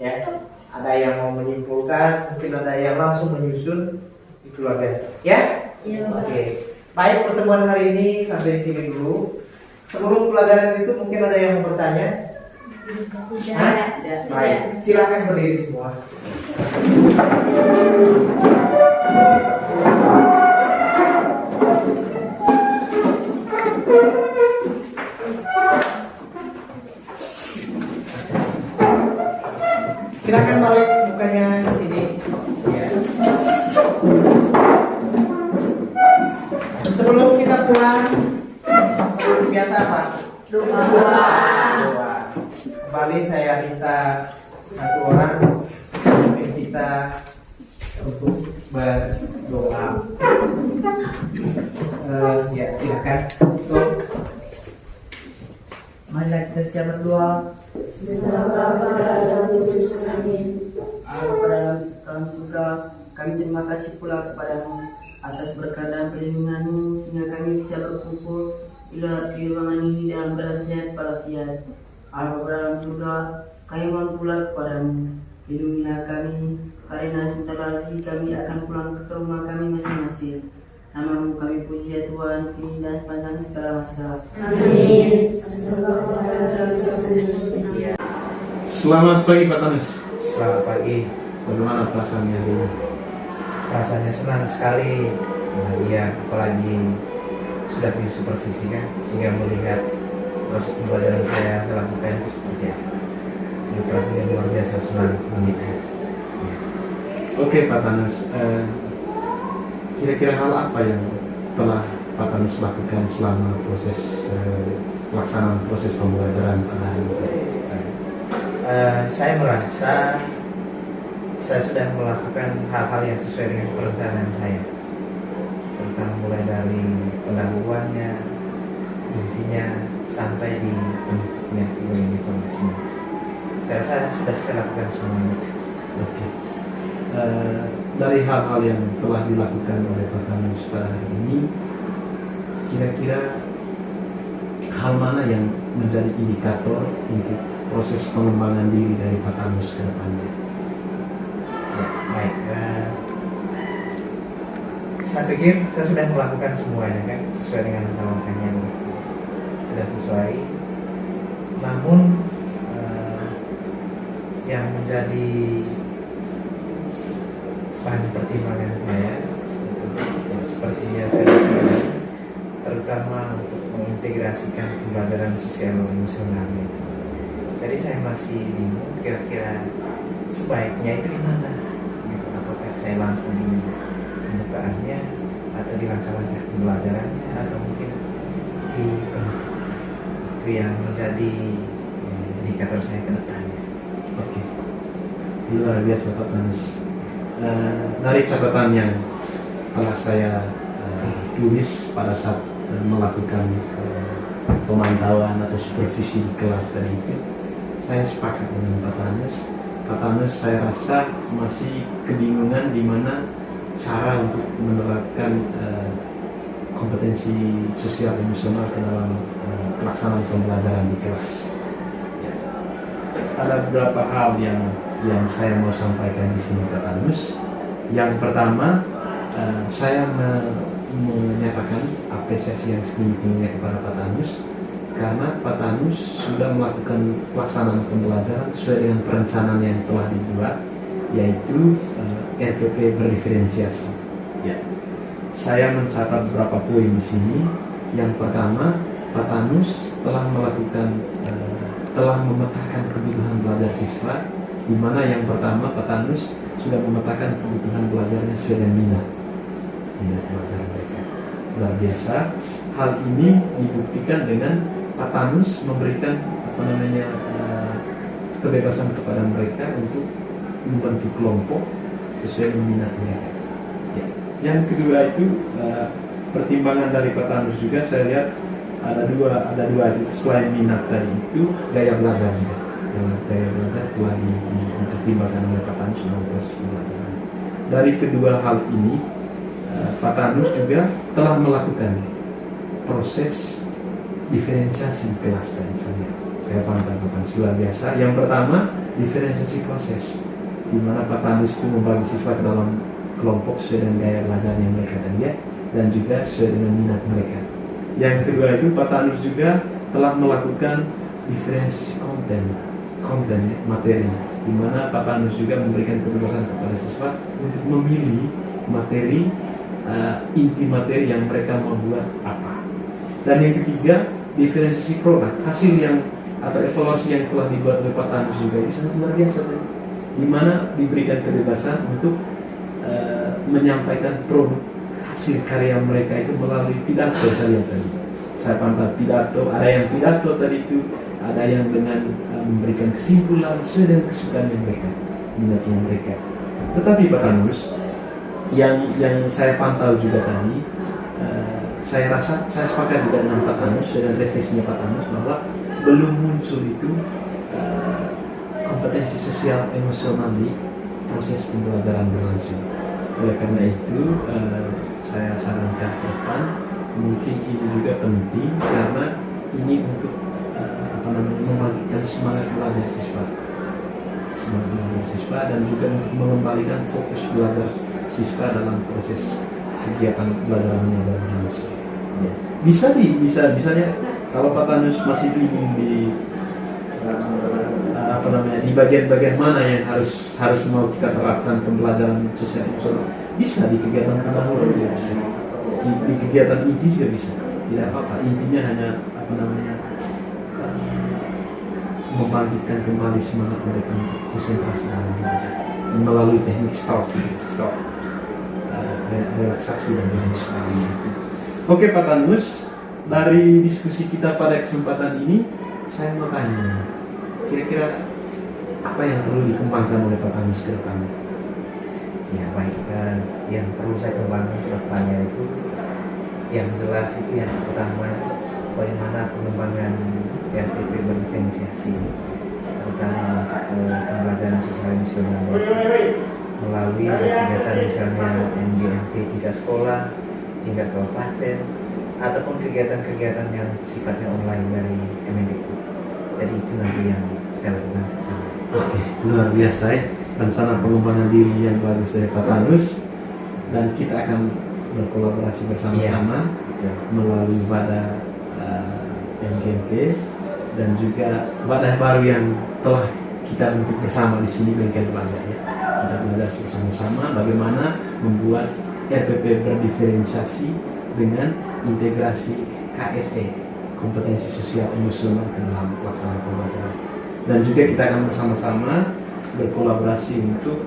Ya. Ada yang mau menyimpulkan, mungkin ada yang langsung menyusun, itu luar biasa. Ya? Oke. Baik, pertemuan hari ini sampai di sini dulu. Sebelum pelajaran itu mungkin ada yang mau bertanya? Baik, silakan berdiri semua. Silakan balik mukanya ke sini. Ya. Sebelum kita pulang, seperti biasa apa? Doa. Kembali saya minta satu orang memimpin kita untuk berdoa. Ya, silakan. Mari kita siap berdoa. Allah pada surga, kami terima kasih pula kepadamu atas berkat dan perlindunganmu sehingga kami bisa berkumpul di ruangan ini dalam keadaan sehat walafiat. Allah pada surga, kami mohon pula kepadamu, lindungilah kami karena sebentar lagi kami akan pulang ke rumah kami masing-masing. Namamu kami puji ya Tuhan, kini dan sepanjang segala masa. Amin. Selamat pagi Pak Tanus. Selamat pagi. Bagaimana perasaannya hari ini? Rasanya senang sekali melihat, apalagi sudah disupervisikan sehingga melihat proses pembelajaran saya lakukan itu seperti apa. Ini rasanya luar biasa senang melihat. Oke Pak Tanus, kira-kira hal apa yang telah Pak Tanus lakukan selama proses pelaksanaan proses pembelajaran pada hari ini? Saya merasa saya sudah melakukan hal-hal yang sesuai dengan perencanaan saya, tentang mulai dari pendahuluannya, intinya sampai di bentuknya informasinya. Saya rasa sudah saya lakukan semuanya. Oke. Dari hal-hal yang telah dilakukan oleh Pak Tanus pada hari ini, kira-kira hal mana yang menjadi indikator untuk proses pengembangan diri dari Pak Tanus ke depannya? Ya, baik. Saya pikir saya sudah melakukan semuanya kan, sesuai dengan langkah-langkahnya, sudah sesuai. Namun yang menjadi bahan pertimbangan saya seperti yang saya sampaikan, terutama untuk mengintegrasikan pembelajaran sosial emosional itu. Jadi saya masih bingung kira-kira sebaiknya itu di mana? Gitu. Apakah saya langsung di pembukaannya atau di langkah-langkah pembelajarannya atau mungkin di bentuk itu yang menjadi indikator saya ke depannya. Oke. Luar biasa Pak Tanus. Dari catatan yang telah saya tulis pada saat melakukan pemantauan atau supervisi di kelas tadi itu, saya sepakat dengan Pak Tanus. Pak Tanus saya rasa masih kebingungan di mana cara untuk menerapkan kompetensi sosial emosional ke dalam pelaksanaan pembelajaran di kelas. Ya. Ada beberapa hal yang saya mau sampaikan di sini Pak Tanus. Yang pertama, saya menyatakan apresiasi yang setinggi-tingginya kepada Pak Tanus karena Pak Tanus sudah melakukan pelaksanaan pembelajaran sesuai dengan perencanaan yang telah dibuat, yaitu RPP berdiferensiasi. Ya. Saya mencatat beberapa poin di sini. Yang pertama, Pak Tanus telah memetakan kebutuhan belajar siswa di mana yang pertama Pak Tanus sudah memetakan kebutuhan belajarnya sesuai dengan minat belajar mereka. Luar biasa. Hal ini dibuktikan dengan Pak Tanus memberikan kebebasan kepada mereka untuk membentuk kelompok sesuai dengan minat mereka. Ya. Yang kedua itu pertimbangan dari Pak Tanus juga saya lihat ada dua selain minat tadi itu gaya belajarnya. Gaya belajar telah dipertimbangkan oleh Pak Tanus dalam proses pembelajaran. Dari kedua hal ini Pak Tanus juga telah melakukan proses diferensiasi di kelas tadi saya pantau luar biasa. Yang pertama diferensiasi proses, di mana Pak Tanus itu membagi siswa ke dalam kelompok sesuai dengan gaya belajar yang mereka tadi ya, dan juga sesuai dengan minat mereka. Yang kedua itu Pak Tanus juga telah melakukan diferensiasi konten materi, di mana Pak Tanus juga memberikan kebebasan kepada siswa untuk memilih materi inti materi yang mereka mau buat apa. Dan yang ketiga diferensiasi produk, hasil yang atau evaluasi yang telah dibuat oleh Pak Tanus juga ini sangat luar biasa, di mana diberikan kebebasan untuk menyampaikan produk hasil karya mereka itu melalui pidato. Saya pantau pidato, ada yang pidato tadi itu, ada yang dengan memberikan kesimpulan sesuai dengan kesukaan mereka, minatnya mereka. Tetapi Pak Tanus yang saya pantau juga tadi, saya rasa saya sepakat juga dengan Pak Tanus dan revisinya Pak Tanus bahwa belum muncul itu kompetensi sosial emosional di proses pembelajaran berlangsung. Oleh karena itu saya sarankan ke depan mungkin ini juga penting karena ini untuk membangkitkan semangat belajar siswa dan juga untuk mengembalikan fokus belajar siswa dalam proses kegiatan belajar mengajar berlangsung. Ya. Bisanya kalau Pak Tanus masih bingung di di bagian-bagian mana yang harus mau kita terapkan pembelajaran sosial emosional, bisa di kegiatan pendahuluan juga bisa, di kegiatan inti juga bisa, tidak apa-apa. Intinya hanya membangkitkan kembali semangat mereka untuk konsentrasi dalam belajar melalui teknik stop, relaksasi dan sebagainya. Oke Pak Tanus, dari diskusi kita pada kesempatan ini saya mau tanya, kira-kira apa yang perlu dikembangkan oleh Pak Tanus ke depannya? Ya baik, yang perlu saya kembangkan ke depannya itu yang jelas itu yang pertama bagaimana pengembangan RTP berdiferensiasi terutama pembelajaran sosial emosional melalui kegiatan misalnya MGMP tingkat sekolah, tingkat kabupaten, ataupun kegiatan-kegiatan yang sifatnya online dari Kemendikbud. Jadi itu nanti yang saya lakukan. Oke, luar biasa ya, rencana pengembangan diri yang bagus dari Pak Tanus, dan kita akan berkolaborasi bersama-sama melalui wadah MGMP dan juga wadah baru yang telah kita bentuk bersama di sini, Bengkel Belajar ya. Kita belajar bersama-sama bagaimana membuat RPP berdiferensiasi dengan integrasi KSE, kompetensi sosial emosional ke dalam pelaksanaan pembelajaran. Dan juga kita akan bersama-sama berkolaborasi untuk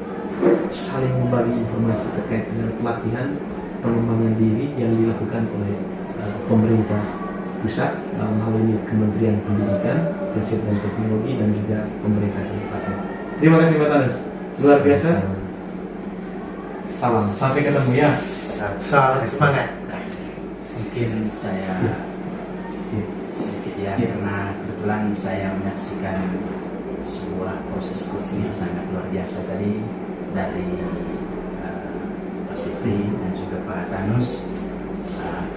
saling membagi informasi terkait dengan pelatihan pengembangan diri yang dilakukan oleh pemerintah pusat, dalam hal ini Kementerian Pendidikan, Riset dan Teknologi, dan juga pemerintah kabupaten. Terima kasih Pak Tanus, luar biasa. Salam, sampai ketemu ya. Salam semangat. Mungkin saya sedikit ya, karena kebetulan saya menyaksikan sebuah proses coaching yang sangat luar biasa tadi dari Pak Sifri dan juga Pak Tanus.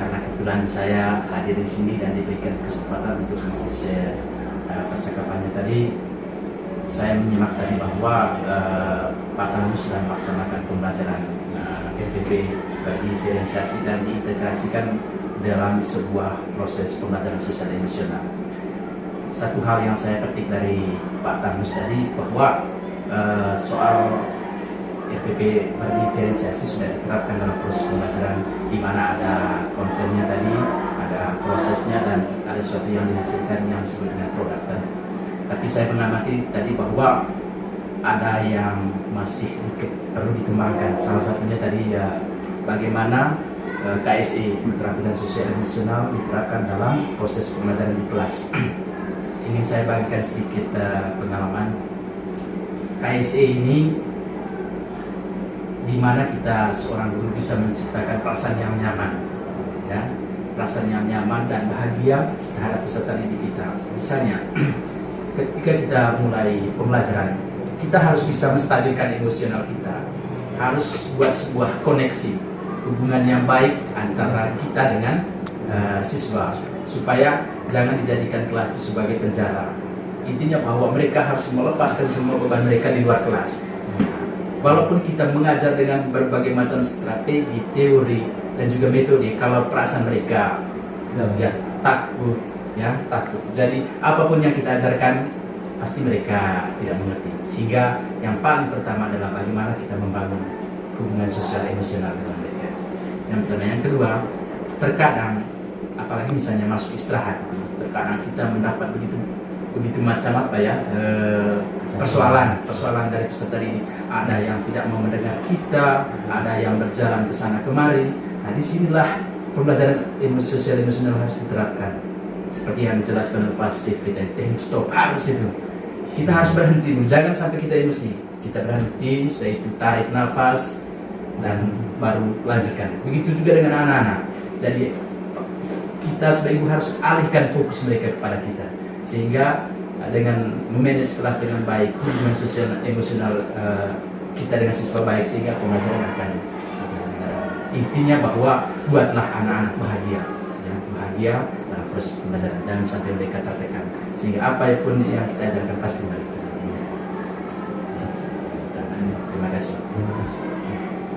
Karena kebetulan saya hadir di sini dan diberikan kesempatan untuk meng-share percakapannya tadi, saya menyimak tadi bahwa Pak Tanus sudah melaksanakan pembelajaran RPP berdiferensiasi dan diintegrasikan dalam sebuah proses pembelajaran sosial emosional. Satu hal yang saya petik dari Pak Tanus tadi bahwa soal RPP berdiferensiasi sudah diterapkan dalam proses pembelajaran, di mana ada kontennya tadi, ada prosesnya, dan ada sesuatu yang dihasilkan yang disebut dengan produk tadi. Tapi saya mengamati tadi bahwa ada yang masih perlu dikembangkan. Salah satunya tadi ya bagaimana KSE, keterampilan sosial emosional, diterapkan dalam proses pembelajaran di kelas. Ingin saya bagikan sedikit pengalaman. KSE ini di mana kita seorang guru bisa menciptakan perasaan yang nyaman, ya, perasaan yang nyaman dan bahagia terhadap peserta didik kita. Misalnya, ketika kita mulai pembelajaran, kita harus bisa menstabilkan emosional kita, harus buat sebuah koneksi, hubungan yang baik antara kita dengan siswa, supaya jangan dijadikan kelas itu sebagai penjara. Intinya bahwa mereka harus melepaskan semua beban mereka di luar kelas. Walaupun kita mengajar dengan berbagai macam strategi, teori, dan juga metode, kalau perasaan mereka ya takut, Jadi apapun yang kita ajarkan pasti mereka tidak mengerti. Sehingga yang paling pertama adalah bagaimana kita membangun hubungan sosial emosional dengan mereka. Yang pertama. Yang kedua, terkadang apalagi misalnya masuk istirahat, terkadang kita mendapat begitu macam persoalan dari peserta ini. Ada yang tidak mau mendengar kita, ada yang berjalan ke sana kemari. Nah, disinilah pembelajaran sosial emosional harus diterapkan. Seperti yang dijelaskan oleh Pak Sifri tadi, teknik stop harus itu. Kita harus berhenti dulu, jangan sampai kita emosi. Kita berhenti, setelah itu tarik nafas dan baru lanjutkan. Begitu juga dengan anak-anak. Jadi kita sebagai ibu harus alihkan fokus mereka kepada kita, sehingga dengan memanage kelas dengan baik, hubungan sosial emosional kita dengan siswa baik, sehingga pembelajaran akan berjalan. Intinya bahwa buatlah anak-anak bahagia, bahagia dalam proses pembelajaran, jangan sampai mereka tertekan, sehingga apapun yang kita ajarkan pasti baik. Terima kasih.